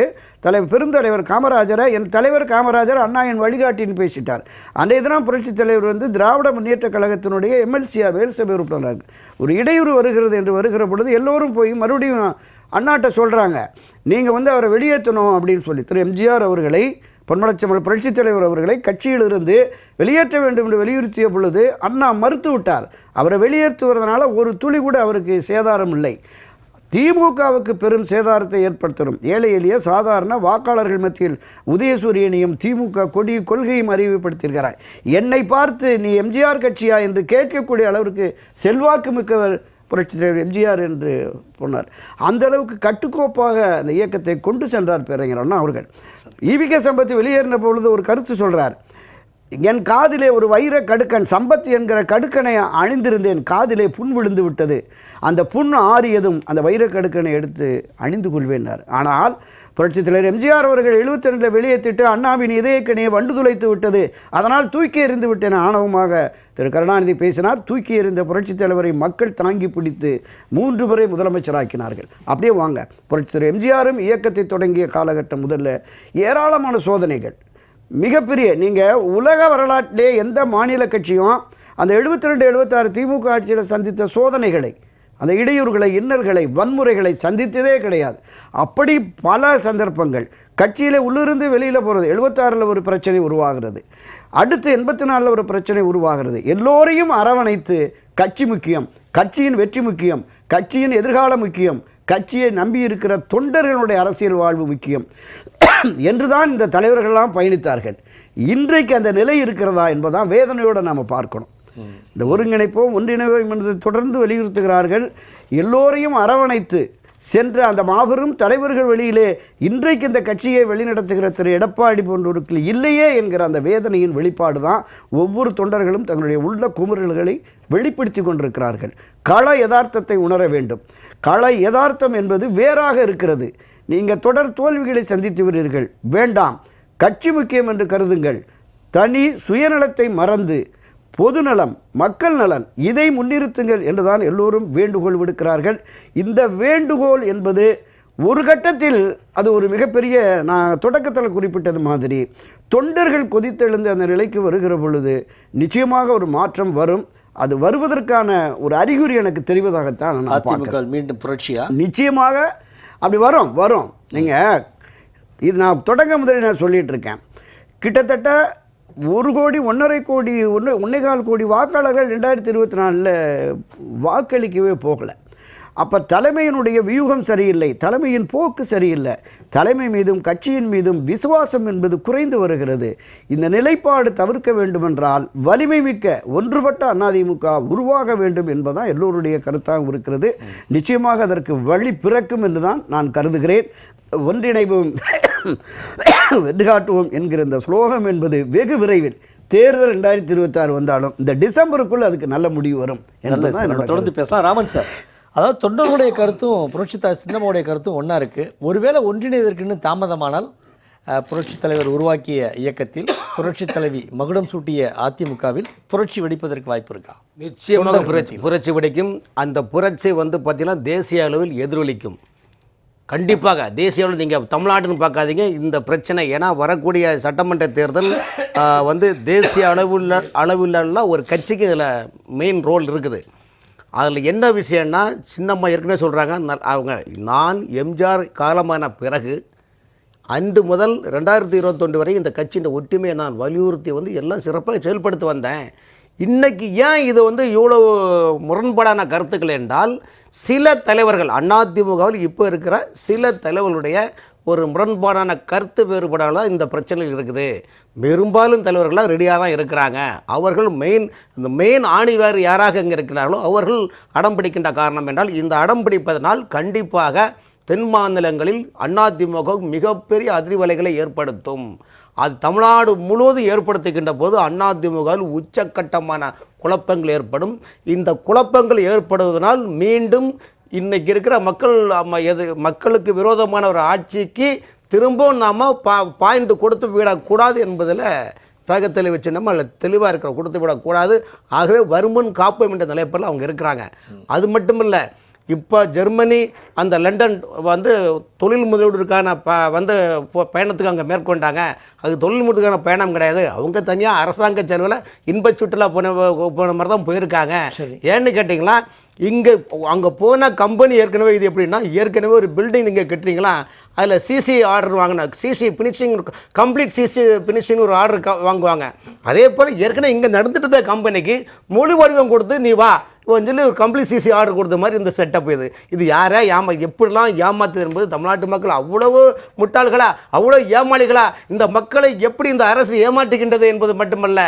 பெருந்தலைவர் காமராஜரை, என் தலைவர் காமராஜர் அண்ணா என் வழிகாட்டின்னு பேசிட்டார். அன்றைய தினம் புரட்சித் தலைவர் திராவிட முன்னேற்ற கழகத்தினுடைய எம்எல்சிஆர் வேல்சபை உறுப்பினராக ஒரு இடையூறு வருகிறது என்று வருகிற பொழுது எல்லோரும் போய் மறுபடியும் அண்ணாட்ட சொல்கிறாங்க, நீங்கள் அவரை வெளியேற்றணும் அப்படின்னு சொல்லி திரு எம்ஜிஆர் அவர்களை, பொன்மனச்செம்மல் புரட்சித் தலைவர் அவர்களை கட்சியிலிருந்து வெளியேற்ற வேண்டும் என்று வலியுறுத்திய பொழுது அண்ணா மறுத்து விட்டார். அவரை வெளியேற்றுவதனால ஒரு துளி கூட அவருக்கு சேதாரம் இல்லை. திமுகவுக்கு பெரும் சேதாரத்தை ஏற்படுத்தணும். ஏழை எளிய சாதாரண வாக்காளர்கள் மத்தியில் உதயசூரியனையும் திமுக கொடி கொள்கையும் அறிவுப்படுத்தியிருக்கிறார். என்னை பார்த்து நீ எம்ஜிஆர் கட்சியா என்று கேட்கக்கூடிய அளவிற்கு செல்வாக்கு மிக்கவர் புரட்சித் தலைவர் எம்ஜிஆர் என்று சொன்னார். அந்த அளவுக்கு கட்டுக்கோப்பாக அந்த இயக்கத்தை கொண்டு சென்றார் பேரறிஞர் அண்ணா அவர்கள். ஈ.வி.கே. சம்பத் வெளியேறின பொழுது ஒரு கருத்து சொல்கிறார், என் காதிலே ஒரு வைர கடுக்கன், சம்பத் என்கிற கடுக்கனை அணிந்திருந்தேன், காதிலே புண் விழுந்து விட்டது, அந்த புண் ஆறியதும் அந்த வைர கடுக்கனை எடுத்து அணிந்து கொள்வேன்னார். ஆனால் புரட்சித் தலைவர் எம்ஜிஆர் அவர்கள் 72 வெளியேற்றிட்டு அண்ணாவின் இதயக்கணியை வண்டு துளைத்து விட்டது, அதனால் தூக்கி எறிந்து விட்டேன் ஆணவமாக திரு கருணாநிதி பேசினார். தூக்கி எறிந்த புரட்சித் தலைவரை மக்கள் தாங்கி பிடித்து 3 முறை முதலமைச்சராக்கினார்கள். அப்படியே வாங்க, புரட்சித் தலைவர் எம்ஜிஆரும் இயக்கத்தை தொடங்கிய காலகட்டம் முதல்ல ஏராளமான சோதனைகள், மிகப்பெரிய, நீங்கள் உலக வரலாற்றிலே எந்த மாநில கட்சியும் அந்த 72, 76 திமுக ஆட்சியில் சந்தித்த சோதனைகளை, அந்த இடையூறுகளை, இன்னல்களை, வன்முறைகளை சந்தித்ததே கிடையாது. அப்படி பல சந்தர்ப்பங்கள் கட்சியில் உள்ளிருந்து வெளியில் போகிறது. 76 ஒரு பிரச்சனை உருவாகிறது, அடுத்து 84 ஒரு பிரச்சனை உருவாகிறது. எல்லோரையும் அரவணைத்து கட்சி முக்கியம், கட்சியின் வெற்றி முக்கியம், கட்சியின் எதிர்காலம் முக்கியம், கட்சியை நம்பி இருக்கிற தொண்டர்களுடைய அரசியல் வாழ்வு முக்கியம் என்றுதான் இந்த தலைவர்கள்லாம் பயணித்தார்கள். இன்றைக்கு அந்த நிலை இருக்கிறதா என்பதான் வேதனையோடு நாம் பார்க்கணும். இந்த ஒருங்கிணைப்போம் ஒன்றிணைவோம் என்பதை தொடர்ந்து வலியுறுத்துகிறார்கள். எல்லோரையும் அரவணைத்து சென்ற அந்த மாபெரும் தலைவர்கள் வெளியிலே இன்றைக்கு இந்த கட்சியை வழிநடத்துகிற திரு எடப்பாடி போன்றவர்கள் இல்லையே என்கிற அந்த வேதனையின் வெளிப்பாடு தான் ஒவ்வொரு தொண்டர்களும் தங்களுடைய உள்ள குமுறல்களை வெளிப்படுத்தி கொண்டிருக்கிறார்கள். கள யதார்த்தத்தை உணர வேண்டும். கள யதார்த்தம் என்பது வேறாக இருக்கிறது. நீங்கள் தொடர் தோல்விகளை சந்தித்து வருகிறீர்கள், வேண்டாம், கட்சி முக்கியம் என்று கருதுங்கள். தனி சுயநலத்தை மறந்து பொதுநலம், மக்கள் நலன், இதை முன்னிறுத்துங்கள் என்றுதான் எல்லோரும் வேண்டுகோள் விடுக்கிறார்கள். இந்த வேண்டுகோள் என்பது ஒரு கட்டத்தில் அது ஒரு மிகப்பெரிய, நான் தொடக்கத்தில் குறிப்பிட்டது மாதிரி, தொண்டர்கள் கொதித்தெழுந்து அந்த நிலைக்கு வருகிற பொழுது நிச்சயமாக ஒரு மாற்றம் வரும். அது வருவதற்கான ஒரு அறிகுறி எனக்கு தெரிவதாகத்தான் நான் பார்க்கிறேன். அதிமுக மீண்டும் புரட்சியா? நிச்சயமாக அப்படி வரும். நீங்கள் இது நான் தொடங்க முதலில் நான் சொல்லிகிட்டு இருக்கேன். கிட்டத்தட்ட 1 கோடி 1.5 கோடி 1.25 கோடி வாக்காளர்கள் 2024 வாக்களிக்கவே போகலை. அப்போ தலைமையினுடைய வியூகம் சரியில்லை, தலைமையின் போக்கு சரியில்லை, தலைமை மீதும் கட்சியின் மீதும் விசுவாசம் என்பது குறைந்து வருகிறது. இந்த நிலைப்பாடு தவிர்க்க வேண்டுமென்றால் வலிமை மிக்க ஒன்றுபட்ட அதிமுக உருவாக வேண்டும் என்பதுதான் எல்லோருடைய கருத்தாக இருக்கிறது. நிச்சயமாக அதற்கு வழி பிறக்கும் என்று தான் நான் கருதுகிறேன். ஒன்றிணைவோம் வெற்றி காட்டுவோம் என்கிற இந்த ஸ்லோகம் என்பது வெகு விரைவில் தேர்தல் 2026 வந்தாலும் இந்த டிசம்பருக்குள் அதுக்கு நல்ல முடிவு வரும். தொடர்ந்து பேசலாம். ராமன் சார், அதாவது தொண்டர்களுடைய கருத்தும் புரட்சித்தாய் சின்னம்மாவுடைய கருத்தும் ஒன்றா இருக்குது. ஒருவேளை ஒன்றிணைவதற்குன்னு தாமதமானால் புரட்சித் தலைவர் உருவாக்கிய இயக்கத்தில் புரட்சித் தலைவி மகுடம் சூட்டிய அதிமுகவில் புரட்சி வெடிப்பதற்கு வாய்ப்பு இருக்கா? நிச்சயமாக புரட்சி வெடிக்கும். அந்த புரட்சி பார்த்தீங்கன்னா தேசிய அளவில் எதிரொலிக்கும். கண்டிப்பாக தேசிய அளவில் நீங்கள் தமிழ்நாட்டுன்னு பார்க்காதீங்க இந்த பிரச்சனை. ஏன்னா வரக்கூடிய சட்டமன்ற தேர்தல் தேசிய அளவில் ஒரு கட்சிக்கு இதில் மெயின் ரோல் இருக்குது. அதில் என்ன விஷயம்னா, சின்னம்மா ஏற்கனவே சொல்கிறாங்க, அவங்க நான் எம்ஜிஆர் காலமான பிறகு அன்று முதல் 2021 வரை இந்த கட்சியின் ஒற்றுமையை நான் வலியுறுத்தி எல்லாம் சிறப்பாக செயல்படுத்தி வந்தேன். இன்றைக்கி ஏன் இது இவ்வளோ முரண்பாடான கருத்துக்கள் என்றால், சில தலைவர்கள் அதிமுகவில் இப்போ இருக்கிற சில தலைவர்களுடைய ஒரு முரண்பாடான கருத்து வேறுபாடால் தான் இந்த பிரச்சனைகள் இருக்குது. பெரும்பாலும் தலைவர்கள்லாம் ரெடியாக தான் இருக்கிறாங்க. அவர்கள் மெயின் ஆணிவேறு யாராக இங்கே இருக்கிறார்களோ அவர்கள் அடம் பிடிக்கின்ற காரணம் என்றால், இந்த அடம் பிடிப்பதனால் கண்டிப்பாக தென் மாநிலங்களில் அதிமுக மிகப்பெரிய அதிர்வலைகளை ஏற்படுத்தும். அது தமிழ்நாடு முழுவதும் ஏற்படுத்துகின்ற போது அதிமுகவில் உச்சக்கட்டமான குழப்பங்கள் ஏற்படும். இந்த குழப்பங்கள் ஏற்படுவதனால் மீண்டும் இன்றைக்கி இருக்கிற மக்களுக்கு விரோதமான ஒரு ஆட்சிக்கு திரும்பவும் நாம் பாயிண்ட் கொடுத்து விடக்கூடாது என்பதில் தகத்தலை வச்சு நம்ம தெளிவாக இருக்கிற கொடுத்து விடக்கூடாது. ஆகவே வருமுன் காப்போம் என்ற நிலைப்பாடில் அவங்க இருக்கிறாங்க. அது மட்டும் இல்லை, இப்போ ஜெர்மனி அந்த லண்டன் தொழில் முதலீடுக்கான பயணத்துக்கு அங்கே மேற்கொண்டாங்க. அது தொழில் முதலுக்கான பயணம் கிடையாது. அவங்க தனியாக அரசாங்க செலவில் இன்ப சுற்றுலா போன மாதிரி தான் போயிருக்காங்க. ஏன்னு கேட்டிங்களா, அங்கே போன கம்பெனி ஏற்கனவே இது எப்படின்னா, ஏற்கனவே ஒரு பில்டிங் நீங்கள் கட்டுறீங்களா, அதில் சிசி ஆர்டர் வாங்கினா CC finishing complete CC finishing ஒரு ஆர்டர் வாங்குவாங்க. அதே போல் ஏற்கனவே இங்கே நடந்துட்டு இருந்த கம்பெனிக்கு மொழி வடிவம் கொடுத்து நீ வா சொல்லி ஒரு கம்ப்ளீட் சிசி ஆர்டர் கொடுத்த மாதிரி இந்த செட்டப் இது யாரை எப்படிலாம் ஏமாத்துது என்பது தமிழ்நாட்டு மக்கள் அவ்வளவு முட்டாள்களா, அவ்வளோ ஏமாளிகளா, இந்த மக்களை எப்படி இந்த அரசு ஏமாற்றுகின்றது என்பது மட்டுமல்ல,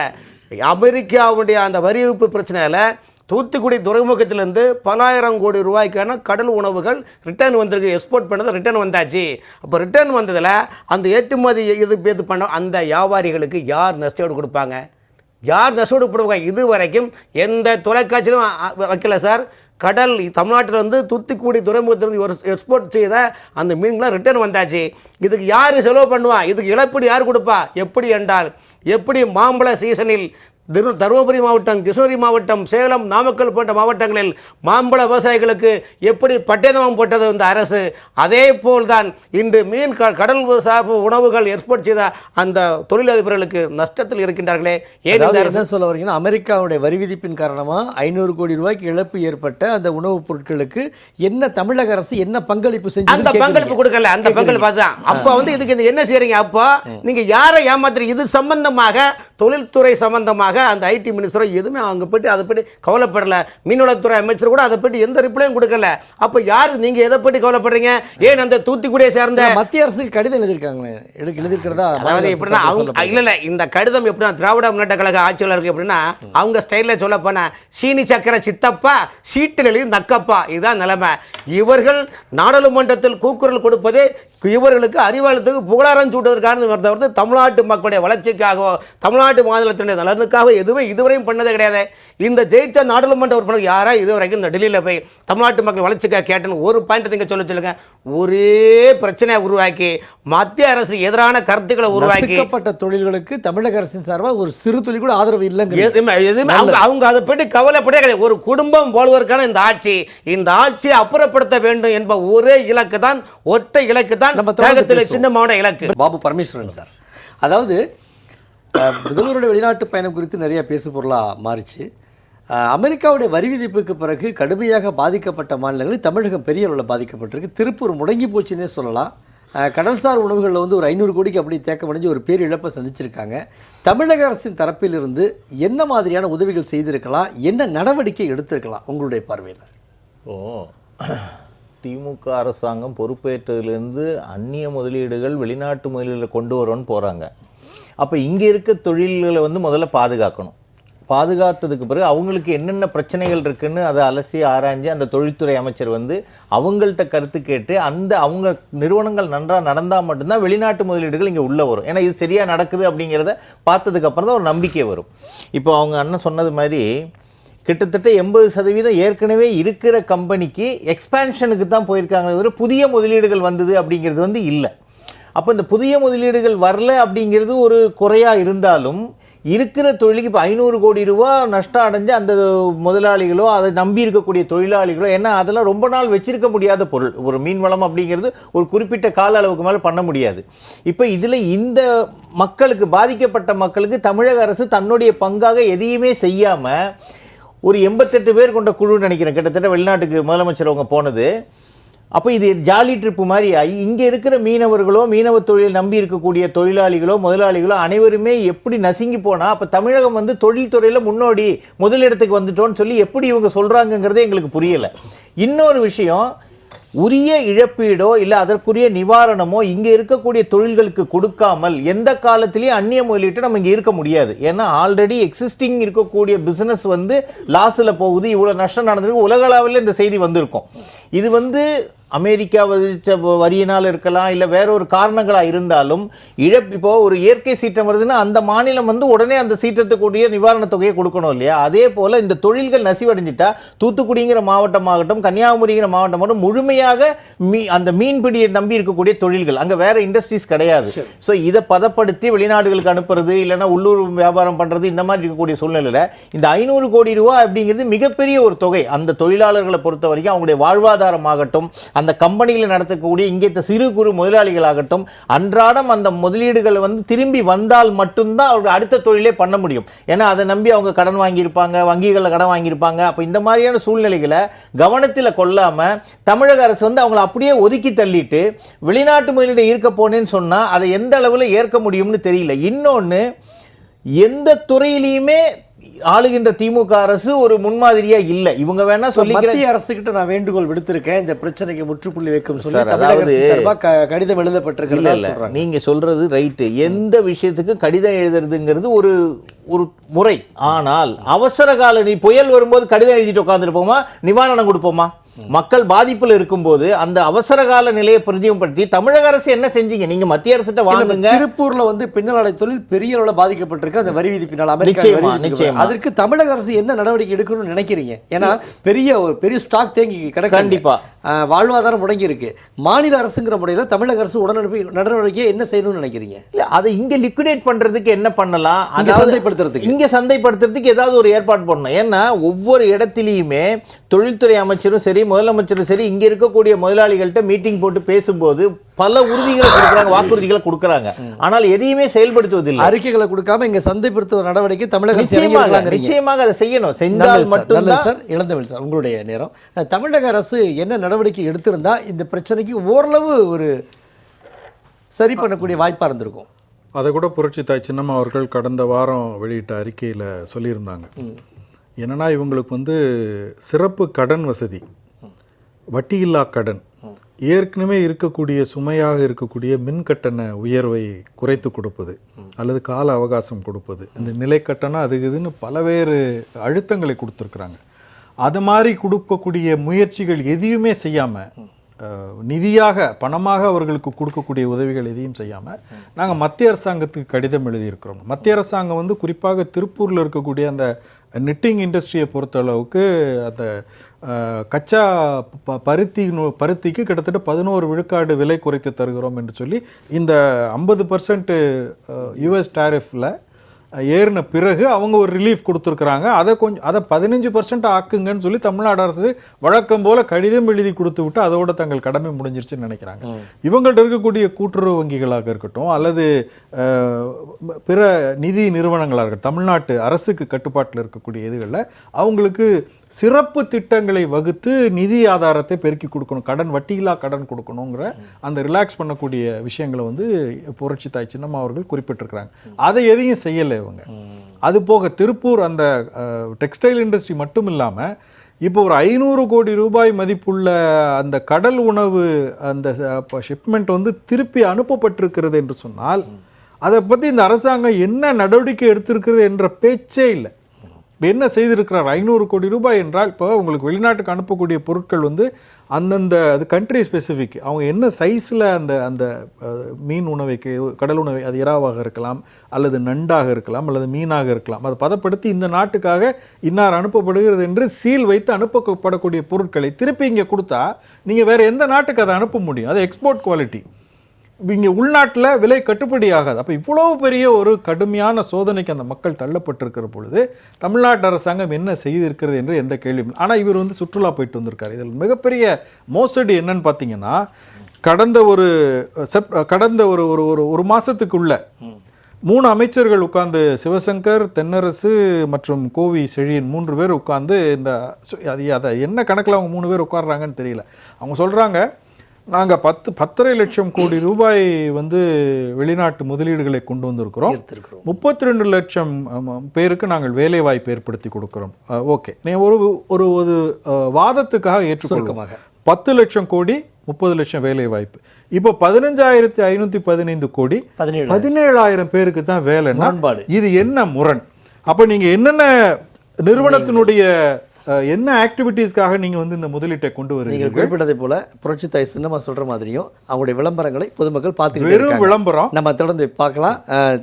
அமெரிக்காவுடைய அந்த வரி விதிப்பு பிரச்சனையில் தூத்துக்குடி துறைமுகத்திலேருந்து பலாயிரம் கோடி ரூபாய்க்கான கடல் உணவுகள் ரிட்டர்ன் வந்திருக்கு. எக்ஸ்போர்ட் பண்ணது ரிட்டர்ன் வந்தாச்சு. அப்போ ரிட்டர்ன் வந்ததில் அந்த ஏற்றுமதி இது பண்ண அந்த வியாபாரிகளுக்கு யார் நஷ்டோடு கொடுப்பாங்க? யார் நஷ்டோடு கொடுப்பாங்க? இது வரைக்கும் எந்த தொலைக்காட்சியிலும் வைக்கல சார். கடல் தமிழ்நாட்டில் தூத்துக்குடி துறைமுகத்திலிருந்து எக்ஸ்போர்ட் செய்த அந்த மீன்களாம் ரிட்டர்ன் வந்தாச்சு. இதுக்கு யார் செலவு பண்ணுவா? இதுக்கு இழப்பீடு யார் கொடுப்பா? எப்படி என்றால், எப்படி மாம்பழ சீசனில் தருமபுரி மாவட்டம், கிருஷ்ணகிரி மாவட்டம், சேலம், நாமக்கல் போன்ற மாவட்டங்களில் மாம்பழ விவசாயிகளுக்கு எப்படி பட்டயதம் போட்டது இந்த அரசு, அதே போல்தான் இன்று மீன் கடல் சார்பு உணவுகள் எக்ஸ்போர்ட் செய்த அந்த தொழிலதிபர்களுக்கு நஷ்டத்தில் இருக்கின்றார்களே. என்ன சொல்ல வரீங்கன்னா, அமெரிக்காவுடைய வரி விதிப்பின் காரணமாக 500 கோடி ரூபாய்க்கு இழப்பு ஏற்பட்ட அந்த உணவுப் பொருட்களுக்கு என்ன தமிழக அரசு என்ன பங்களிப்பு செஞ்சு? அந்த பங்களிப்பு கொடுக்கல. அந்த பங்களிப்பு தான். அப்போ இதுக்கு என்ன செய்றீங்க? அப்போ நீங்க யாரை ஏமாத்துறீங்க? இது சம்பந்தமாக தொழில்துறை சம்பந்தமாக அந்த ஐடி மினிஸ்டரோ எதுவுமே அவங்க பற்றி அதை பற்றி கவலைப்படலை. மீன்வளத்துறை அமைச்சர் கூட அதை பற்றி எந்த ரிப்ளையும் கொடுக்கல. அப்போ யார் நீங்கள் எதை பற்றி கவலைப்படுறீங்க? ஏன் அந்த தூத்துக்குடியை சேர்ந்த மத்திய அரசுக்கு கடிதம் எழுதியிருக்கிறதா? அதாவது எப்படின்னா அவங்க இல்லை இந்த கடிதம் எப்படின்னா திராவிட முன்னேற்ற கழக ஆட்சியாளருக்கு எப்படின்னா அவங்க ஸ்டைலில் சொல்ல போனால் சீனி சக்கரை சித்தப்பா சீட்டில் எழுதி நக்கப்பா, இதுதான் நிலைமை. இவர்கள் நாடாளுமன்றத்தில் கூக்குரல் கொடுப்பதே இவர்களுக்கு அறிவாளத்துக்கு புகழாரம் சூட்டுவதற்கான தமிழ்நாட்டு மக்களுடைய வளர்ச்சிக்காகவோ தமிழ்நாட்டு மாநிலத்தினுடைய நலனுக்காக எதுவுமே இதுவரையும் பண்ணதே கிடையாது. இந்த ஜெயிச்ச நாடாளுமன்ற உறுப்பினர் யாரா இதுவரைக்கும் இந்த டெல்லியில் போய் தமிழ்நாட்டு மக்கள் வளர்ச்சிக்காக கேட்டேன்னு ஒரு பாயிண்ட் நீங்கள் சொல்லுங்க. ஒரே பிரச்சனையை உருவாக்கி மத்திய அரசு எதிரான கருத்துக்களை உருவாக்கி தொழில்களுக்கு தமிழக அரசின் சார்பாக ஒரு சிறு துளி கூட ஆதரவு இல்லைங்க. எதுவுமே அவங்க அதை பற்றி கவலைப்படவே கிடையாது. ஒரு குடும்பம் வாழ்வதற்கான இந்த ஆட்சியை அப்புறப்படுத்த வேண்டும் என்ப ஒரே இலக்கு தான், ஒற்றை இலக்கு தான் சின்னமான இலக்கு. பாபு பரமேஸ்வரன் சார், அதாவது முதல்வருடைய வெளிநாட்டு பயணம் குறித்து நிறைய பேசு பொருளாக மாறிச்சு. அமெரிக்காவுடைய வரி விதிப்புக்கு பிறகு கடுமையாக பாதிக்கப்பட்ட மாநிலங்களில் தமிழகம் பெரிய அளவில் பாதிக்கப்பட்டிருக்கு. திருப்பூர் முடங்கி போச்சுன்னே சொல்லலாம். கடல்சார் உணவுகளில் வந்து ஒரு 500 கோடிக்கு அப்படி தேக்கமடைஞ்சு ஒரு பேர் இழப்பை சந்திச்சிருக்காங்க. தமிழக அரசின் தரப்பிலிருந்து என்ன மாதிரியான உதவிகள் செய்திருக்கலாம், என்ன நடவடிக்கை எடுத்திருக்கலாம் உங்களுடைய பார்வையில்? திமுக அரசாங்கம் பொறுப்பேற்றதிலிருந்து அந்நிய முதலீடுகள் வெளிநாட்டு முதலீடுகளை கொண்டு வரோன்னு போகிறாங்க. அப்போ இங்கே இருக்க தொழில்களை வந்து முதல்ல பாதுகாக்கணும். பாதுகாத்ததுக்கு பிறகு அவங்களுக்கு என்னென்ன பிரச்சனைகள் இருக்குன்னு அதை அலசி ஆராய்ஞ்சு அந்த தொழில்துறை அமைச்சர் வந்து அவங்கள்ட்ட கருத்து கேட்டு அவங்க நிறுவனங்கள் நன்றாக நடந்தால் மட்டும்தான் வெளிநாட்டு முதலீடுகள் இங்கே உள்ளே வரும். ஏன்னா இது சரியாக நடக்குது அப்படிங்கிறத பார்த்ததுக்கப்புறம் தான் ஒரு நம்பிக்கை வரும். இப்போ அவங்க அண்ணன் சொன்னது மாதிரி கிட்டத்தட்ட 80% ஏற்கனவே இருக்கிற கம்பெனிக்கு எக்ஸ்பேன்ஷனுக்கு தான் போயிருக்காங்க, தவிர புதிய முதலீடுகள் வந்தது அப்படிங்கிறது வந்து இல்லை. அப்போ இந்த புதிய முதலீடுகள் வரல அப்படிங்கிறது ஒரு குறையாக இருந்தாலும் இருக்கிற தொழிலுக்கு இப்போ 500 கோடி ரூபா நஷ்டம் அடைஞ்சு அந்த முதலாளிகளோ அதை நம்பி இருக்கக்கூடிய தொழிலாளிகளோ, ஏன்னா அதெல்லாம் ரொம்ப நாள் வச்சிருக்க முடியாத பொருள். ஒரு மீன் வளம் அப்படிங்கிறது ஒரு குறிப்பிட்ட கால அளவுக்கு மேலே பண்ண முடியாது. இப்போ இதில் இந்த மக்களுக்கு, பாதிக்கப்பட்ட மக்களுக்கு தமிழக அரசு தன்னுடைய பங்காக எதையுமே செய்யாமல் ஒரு 88 பேர் கொண்ட குழு நினைக்கிறேன் கிட்டத்தட்ட வெளிநாட்டுக்கு முதலமைச்சர் அவங்க போனது. அப்போ இது ஜாலி ட்ரிப்பு மாதிரி ஆகி இங்கே இருக்கிற மீனவர்களோ மீனவ தொழில் நம்பி இருக்கக்கூடிய தொழிலாளிகளோ முதலாளிகளோ அனைவருமே எப்படி நசுங்கி போனால் அப்போ தமிழகம் வந்து தொழில்துறையில் முன்னோடி முதலிடத்துக்கு வந்துட்டோன்னு சொல்லி எப்படி இவங்க சொல்கிறாங்கங்கிறதே எங்களுக்கு புரியலை. இன்னொரு விஷயம், உரிய இழப்பீடோ இல்லை அதற்குரிய நிவாரணமோ இங்கே இருக்கக்கூடிய தொழில்களுக்கு கொடுக்காமல் எந்த காலத்திலையும் அந்நிய முதலீட்டை நம்ம இங்கே இருக்க முடியாது. ஏன்னா ஆல்ரெடி எக்ஸிஸ்டிங் இருக்கக்கூடிய பிஸ்னஸ் வந்து லாஸில் போகுது, இவ்வளோ நஷ்டம் நடந்திருக்கு, உலகளவில் இந்த செய்தி வந்திருக்கும். இது வந்து அமெரிக்கா விதித்த வரியினால் இருக்கலாம், இல்லை வேற ஒரு காரணங்களாக இருந்தாலும் இப்போ ஒரு இயற்கை சீற்றம் வருதுன்னா அந்த மாநிலம் வந்து உடனே அந்த சீற்றத்துக்குரிய நிவாரணத் தொகையை கொடுக்கணும் இல்லையா? அதே போல் இந்த தொழில்கள் நசிவடைஞ்சிட்டா தூத்துக்குடிங்கிற மாவட்டமாகட்டும் கன்னியாகுமரிங்கிற மாவட்டமாகட்டும் முழுமையாக அந்த மீன்பிடியை நம்பி இருக்கக்கூடிய தொழில்கள், அங்கே வேற இண்டஸ்ட்ரீஸ் கிடையாது. ஸோ இதை பதப்படுத்தி வெளிநாடுகளுக்கு அனுப்புறது இல்லைன்னா உள்ளூர் வியாபாரம் பண்ணுறது இந்த மாதிரி இருக்கக்கூடிய சூழ்நிலையில் இந்த 500 கோடி ரூபா அப்படிங்கிறது மிகப்பெரிய ஒரு தொகை. அந்த தொழிலாளர்களை பொறுத்த வரைக்கும் அவங்களுடைய வாழ்வாதாரமாகட்டும் அந்த கம்பெனியில் நடத்தக்கூடிய இங்கே சிறு குறு முதலாளிகளாகட்டும் அன்றாடம் அந்த முதலீடுகள் வந்து திரும்பி வந்தால் மட்டும்தான் அவர்கள் அடுத்த தொழிலே பண்ண முடியும். ஏன்னா அதை நம்பி அவங்க கடன் வாங்கியிருப்பாங்க, வங்கிகளில் கடன் வாங்கியிருப்பாங்க. அப்போ இந்த மாதிரியான சூழ்நிலைகளை கவனத்தில் கொள்ளாமல் தமிழக அரசு வந்து அவங்களை அப்படியே ஒதுக்கி தள்ளிட்டு வெளிநாட்டு முதலீடு ஈர்க்க போனேன்னு சொன்னால் அதை எந்த அளவில் ஏற்க முடியும்னு தெரியல. இன்னொன்று, எந்த துறையிலையுமே ஆளுகின்ற திமுக அரசு ஒரு முன்மாதிரியா இல்லை. இவங்க வேணா சொல்லி மத்திய அரசு கிட்ட நான் வேண்டுகோள் விடுத்திருக்கேன் இந்த பிரச்சனைக்கு முற்றுப்புள்ளி வைக்கும் சொல்லி தமிழக அரசு சார்பாக கடிதம் எழுதப்பட்டிருக்கு. நீங்க சொல்றது ரைட்டு. எந்த விஷயத்துக்கு கடிதம் எழுதுறதுங்கிறது ஒரு ஒரு முறை. ஆனால் அவசர கால புயல் வரும்போது கடிதம் எழுதிட்டு உட்காந்துருப்போமா, நிவாரணம் கொடுப்போமா? மக்கள் பாதிப்பில் இருக்கும்போது அந்த அவசர கால நிலையை பிரதிபடுத்தி தமிழக அரசு என்ன செஞ்சீங்க? நீங்க மத்திய அரசு வாங்குங்க. திருப்பூர்ல வந்து பின்னலாடை தொழில் பெரிய அளவில் பாதிக்கப்பட்டிருக்கு அந்த வரி விதிப்பினால். அதற்கு தமிழக அரசு என்ன நடவடிக்கை எடுக்கணும்னு நினைக்கிறீங்க? ஏன்னா பெரிய ஸ்டாக் தேங்கி கிடக்கு, கண்டிப்பா வாழ்வாதாரம் முடங்கி இருக்கு. மாநில அரசுங்கிற முறையில் தமிழக அரசு உடனடி நடவடிக்கை என்ன செய்யணும்னு நினைக்கிறீங்க? இல்ல அதை இங்க லிக்விடேட் பண்றதுக்கு என்ன பண்ணலாம்? இங்க சந்தைப்படுத்துறதுக்கு ஏதாவது ஒரு ஏற்பாடு பண்ணணும். ஏன்னா ஒவ்வொரு இடத்திலையுமே தொழில்துறை அமைச்சரும் சரி முதலமைச்சரும் சரி இங்க இருக்கக்கூடிய முதலாளிகள்கிட்ட மீட்டிங் போட்டு பேசும்போது பல உறுதிகளை கொடுக்குறாங்க, வாக்குறுதிகளை கொடுக்குறாங்க. ஆனால் எதையுமே செயல்படுத்துவதில்லை. அறிக்கைகளை கொடுக்காம இங்க சந்தைப்படுத்துவ நடவடிக்கை தமிழக நிச்சயமாக அதை செய்யணும். செஞ்சால் மட்டும்தான். சார் இளந்தமிழ் சார், உங்களுடைய நேரம். தமிழக அரசு என்ன நடவடிக்கை எடுத்திருந்தா இந்த பிரச்சனைக்கு ஓரளவு ஒரு சரி பண்ணக்கூடிய வாய்ப்பா இருந்திருக்கும்? அதை கூட புரட்சி தாய் சின்னம்மா அவர்கள் கடந்த வாரம் வெளியிட்ட அறிக்கையில் சொல்லியிருந்தாங்க. என்னன்னா இவங்களுக்கு வந்து சிறப்பு கடன் வசதி, வட்டியில்லா கடன், ஏற்கனவே இருக்கக்கூடிய சுமையாக இருக்கக்கூடிய மின் கட்டண உயர்வை குறைத்து கொடுப்பது அல்லது கால அவகாசம் கொடுப்பது, இந்த நிலை கட்டணம் அது இதுன்னு பலவேறு அழுத்தங்களை கொடுத்துருக்குறாங்க. அது மாதிரி கொடுக்கக்கூடிய முயற்சிகள் எதையுமே செய்யாமல், நிதியாக பணமாக அவர்களுக்கு கொடுக்கக்கூடிய உதவிகள் எதையும் செய்யாமல் நாங்கள் மத்திய அரசாங்கத்துக்கு கடிதம் எழுதியிருக்கிறோம். மத்திய அரசாங்கம் வந்து குறிப்பாக திருப்பூரில் இருக்கக்கூடிய அந்த நிட்டிங் இண்டஸ்ட்ரியை பொறுத்தளவுக்கு அந்த கச்சா பருத்திக்கு கிட்டத்தட்ட 11 விழுக்காடு விலை குறைத்து தருகிறோம் என்று சொல்லி இந்த 50% யூஎஸ் டேரிஃபில் ஏறின பிறகு அவங்க ஒரு ரிலீஃப் கொடுத்துருக்குறாங்க. அதை 15% ஆக்குங்கன்னு சொல்லி தமிழ்நாடு அரசு வழக்கம் போல கடிதம் எழுதி கொடுத்து விட்டு அதோட தங்கள் கடமை முடிஞ்சிருச்சுன்னு நினைக்கிறாங்க. இவங்கள்ட்ட இருக்கக்கூடிய கூட்டுறவு வங்கிகளாக இருக்கட்டும் அல்லது பிற நிதி நிறுவனங்களாக இருக்கட்டும், தமிழ்நாட்டு அரசுக்கு கட்டுப்பாட்டில் இருக்கக்கூடிய இதுகளில் அவங்களுக்கு சிறப்பு திட்டங்களை வகுத்து நிதி ஆதாரத்தை பெருக்கி கொடுக்கணும், கடன் வட்டியில்லா கடன் கொடுக்கணுங்கிற அந்த ரிலாக்ஸ் பண்ணக்கூடிய விஷயங்களை வந்து புரட்சி தாய் சின்னம்மா அவர்கள் குறிப்பிட்டிருக்கிறாங்க. அதை எதையும் செய்யலை இவங்க. அது போக திருப்பூர் அந்த டெக்ஸ்டைல் இண்டஸ்ட்ரி மட்டும் இல்லாமல் இப்போ ஒரு 500 கோடி ரூபாய் மதிப்புள்ள அந்த கடல் உணவு அந்த ஷிப்மெண்ட் வந்து திருப்பி அனுப்பப்பட்டிருக்கிறது என்று சொன்னால் அதை பற்றி இந்த அரசாங்கம் என்ன நடவடிக்கை எடுத்திருக்கிறது என்ற பேச்சே இல்லை. என்ன செய்திருக்கிறார்? 500 கோடி ரூபாய் என்றால் இப்போ உங்களுக்கு வெளிநாட்டுக்கு அனுப்பக்கூடிய பொருட்கள் வந்து அந்தந்த அது கண்ட்ரி ஸ்பெசிஃபிக், அவங்க என்ன சைஸில் அந்த அந்த மீன் உணவை கடல் உணவை, அது இறாவாக இருக்கலாம் அல்லது நண்டாக இருக்கலாம் அல்லது மீனாக இருக்கலாம், அதை பதப்படுத்தி இந்த நாட்டுக்காக இன்னார் அனுப்பப்படுகிறது என்று சீல் வைத்து அனுப்பப்படக்கூடிய பொருட்களை திருப்பி இங்கே கொடுத்தா நீங்கள் வேறு எந்த நாட்டுக்கு அதை அனுப்ப முடியும்? அது எக்ஸ்போர்ட் குவாலிட்டி. இங்கே உள்நாட்டில் விலை கட்டுப்படி ஆகாது. அப்போ இவ்வளோ பெரிய ஒரு கடுமையான சோதனைக்கு அந்த மக்கள் தள்ளப்பட்டிருக்கிற பொழுது தமிழ்நாட்டு அரசாங்கம் என்ன செய்திருக்கிறது என்று எந்த கேள்வியும். ஆனால் இவர் வந்து சுற்றுலா போயிட்டு வந்திருக்காரு. இதில் மிகப்பெரிய மோசடி என்னன்னு பார்த்தீங்கன்னா, கடந்த ஒரு மாதத்துக்குள்ள 3 அமைச்சர்கள் உட்கார்ந்து, சிவசங்கர், தென்னரசு மற்றும் கோவி செழியன் 3 பேர் உட்கார்ந்து இந்த அதை என்ன கணக்கில் அவங்க 3 பேர் உட்கார்றாங்கன்னு தெரியல. அவங்க சொல்கிறாங்க, நாங்கள் 10.5 லட்சம் கோடி ரூபாய் வந்து வெளிநாட்டு முதலீடுகளை கொண்டு வந்திருக்கிறோம், 32 லட்சம் பேருக்கு நாங்கள் வேலை வாய்ப்பு ஏற்படுத்தி கொடுக்குறோம். ஓகே, நீ ஒரு வாதத்துக்காக ஏற்றுக்கொள்ளும். 10 லட்சம் கோடி 30 லட்சம் வேலை வாய்ப்பு. இப்போ 15,515 கோடி 17,000 பேருக்கு தான் வேலைன்னா இது என்ன முரண்? அப்போ நீங்கள் என்னென்ன நிறுவனத்தினுடைய என்ன ஆக்டிவிட்டீஸ்க்காக நீங்கள் வந்து இந்த முதலீட்டை கொண்டு வருவீங்க? நீங்கள் குறிப்பிட்டதை போல புரட்சி தாய் சின்னம்மா சொல்கிற மாதிரியும் அவங்களுடைய விளம்பரங்களை பொதுமக்கள் பார்த்து வெறும் விளம்பரம் நம்ம தொடர்ந்து பார்க்கலாம்.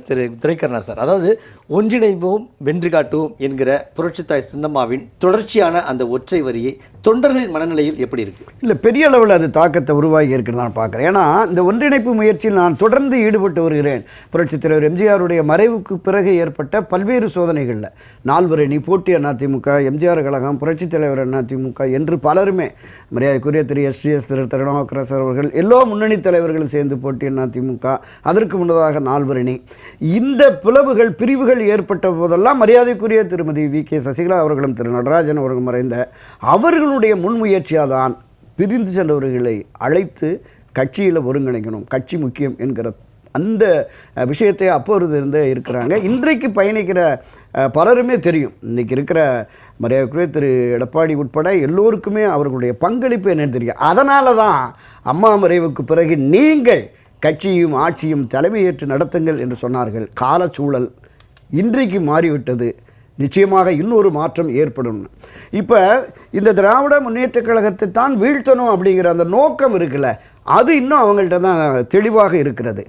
திரு துரைக்கண்ணா சார், அதாவது ஒன்றிணைவோம் வென்று காட்டுவோம் என்கிற புரட்சி தாய் சின்னம்மாவின் தொடர்ச்சியான அந்த ஒற்றை வரியை தொண்டர்களின் மனநிலையில் எப்படி இருக்கு? இல்லை, பெரிய அளவில் அது தாக்கத்தை உருவாகி இருக்குன்னு நான் பார்க்குறேன். ஏன்னா இந்த ஒன்றிணைப்பு முயற்சியில் நான் தொடர்ந்து ஈடுபட்டு வருகிறேன். புரட்சித் தலைவர் எம்ஜிஆருடைய மறைவுக்கு பிறகு ஏற்பட்ட பல்வேறு சோதனைகளில் நால்வரணி, போட்டி அதிமுக, எம்ஜிஆர் கழகம், புரட்சித் தலைவர் அதிமுக என்று பலருமே, மரியாதைக்குரிய திரு எஸ் திரு திருநாவுக்கரசர் அவர்கள், எல்லா முன்னணி தலைவர்களும் சேர்ந்து போட்டி அதிமுக, அதற்கு முன்னதாக நால்வரணி, இந்த பிளவுகள் பிரிவுகள் ஏற்பட்ட போதெல்லாம் மரியாதைக்குரிய திருமதி வி.கே. சசிகலா அவர்களும் திரு நடராஜன் அவர்கள் மறைந்த அவர்களுடைய முன்முயற்சியாக தான் பிரிந்து சென்றவர்களை அழைத்து கட்சியில் ஒருங்கிணைக்கணும், கட்சி முக்கியம் என்கிற அந்த விஷயத்தை அப்பொழுது இருந்தே இருக்கிறாங்க. இன்றைக்கு பயணிக்கிற பலருமே தெரியும். இன்றைக்கி இருக்கிற மரியாதைக்குரிய திரு எடப்பாடி உட்பட எல்லோருக்குமே அவர்களுடைய பங்களிப்பு என்னன்னு தெரியும். அதனால தான் அம்மா மறைவுக்கு பிறகு நீங்கள் கட்சியும் ஆட்சியும் தலைமையேற்று நடத்துங்கள் என்று சொன்னார்கள். காலச்சூழல் இன்றைக்கு மாறிவிட்டது. நிச்சயமாக இன்னொரு மாற்றம் ஏற்படும். இப்போ இந்த திராவிட முன்னேற்றக் கழகத்தை தான் வீழ்த்தணும் அப்படிங்கிற அந்த நோக்கம் இருக்குல்ல, அது இன்னும் அவங்கள்ட்ட தான் தெளிவாக இருக்கிறது.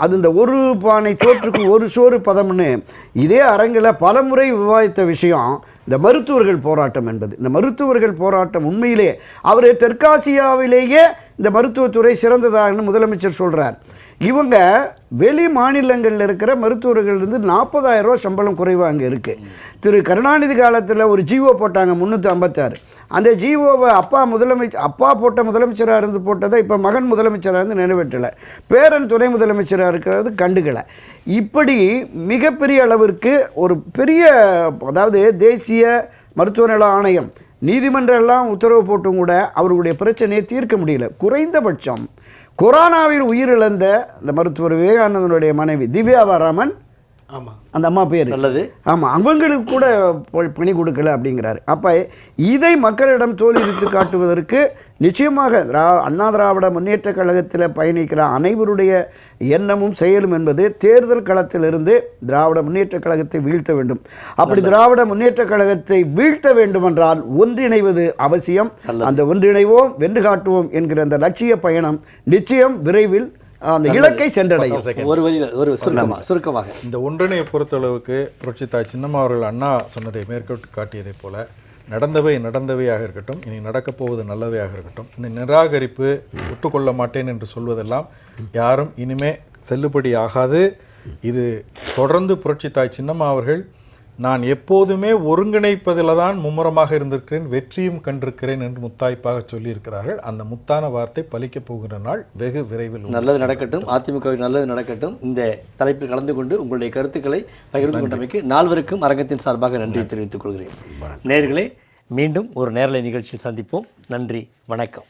அது இந்த ஒரு பானை சோற்றுக்கு ஒரு சோறு பதம்னு இதே அரங்கில் பலமுறை விவாதித்த விஷயம் இந்த மருத்துவர்கள் போராட்டம் என்பது. இந்த மருத்துவர்கள் போராட்டம் உண்மையிலே அவர் தெற்காசியாவிலேயே இந்த மருத்துவத்துறை சிறந்ததாகனு முதலமைச்சர் சொல்கிறார். இவங்க வெளி மாநிலங்களில் இருக்கிற மருத்துவர்கள்லேருந்து 40,000 ரூபா சம்பளம் குறைவாக அங்கே இருக்குது. திரு கருணாநிதி காலத்தில் ஒரு ஜிஓ போட்டாங்க 356. அந்த ஜிஓவை அப்பா போட்ட முதலமைச்சராக இருந்து போட்டதை இப்போ மகன் முதலமைச்சராக இருந்து நிறைவேற்றலை, பேரன் துணை முதலமைச்சராக இருக்கிறது கண்டுக்கலை. இப்படி மிகப்பெரிய அளவிற்கு ஒரு பெரிய, அதாவது தேசிய மருத்துவ நல ஆணையம், நீதிமன்றம் எல்லாம் உத்தரவு போட்டும் கூட அவர்களுடைய பிரச்சனையை தீர்க்க முடியல. குறைந்தபட்சம் கொரோனாவில் உயிரிழந்த இந்த மருத்துவர் விவேகானந்தனுடைய மனைவி திவ்யாவாராமன், ஆமாம் அந்த அம்மா பேர் நல்லது, ஆமாம், அவங்களுக்கு கூட பணி கொடுக்கல அப்படிங்கிறாரு. அப்போ இதை மக்களிடம் தோல்வித்து காட்டுவதற்கு நிச்சயமாக அண்ணா திராவிட முன்னேற்ற கழகத்தில் பயணிக்கிற அனைவருடைய எண்ணமும் செயலும் என்பது தேர்தல் களத்திலிருந்து திராவிட முன்னேற்ற கழகத்தை வீழ்த்த வேண்டும். அப்படி திராவிட முன்னேற்ற கழகத்தை வீழ்த்த வேண்டுமென்றால் ஒன்றிணைவது அவசியம். அந்த ஒன்றிணைவோம் வென்று காட்டுவோம் என்கிற அந்த லட்சிய பயணம் நிச்சயம் விரைவில் அந்த இலக்கை சென்றடையும். ஒரு வரியில் ஒரு சுருக்கமாக இந்த ஒன்றிணையை பொறுத்தளவுக்கு புரட்சி தாய் சின்னம்மா அவர்கள் அண்ணா சொன்னதை மேற்கொண்டு காட்டியதைப் போல நடந்தவையாக இருக்கட்டும், இனி நடக்கப் போவது நல்லவையாக இருக்கட்டும், இந்த நிராகரிப்பு ஒத்துக்கொள்ள மாட்டேன் என்று சொல்வதெல்லாம் யாரும் இனிமே செல்லுபடி ஆகாது. இது தொடர்ந்து புரட்சித்தாய் சின்னம்மா அவர்கள் நான் எப்போதுமே ஒருங்கிணைப்பதில் தான் மும்முரமாக இருந்திருக்கிறேன், வெற்றியும் கண்டிருக்கிறேன் என்று முத்தாய்ப்பாக சொல்லியிருக்கிறார்கள். அந்த முத்தான வார்த்தை பலிக்கப் போகிற நாள் வெகு விரைவில். நல்லது நடக்கட்டும், அதிமுக நல்லது நடக்கட்டும். இந்த தலைப்பில் கலந்து கொண்டு உங்களுடைய கருத்துக்களை பகிர்ந்து கொண்டமைக்கு நால்வருக்கும் அரங்கத்தின் சார்பாக நன்றி தெரிவித்துக் கொள்கிறேன். நேயர்களே, மீண்டும் ஒரு நேரலை நிகழ்ச்சியில் சந்திப்போம். நன்றி, வணக்கம்.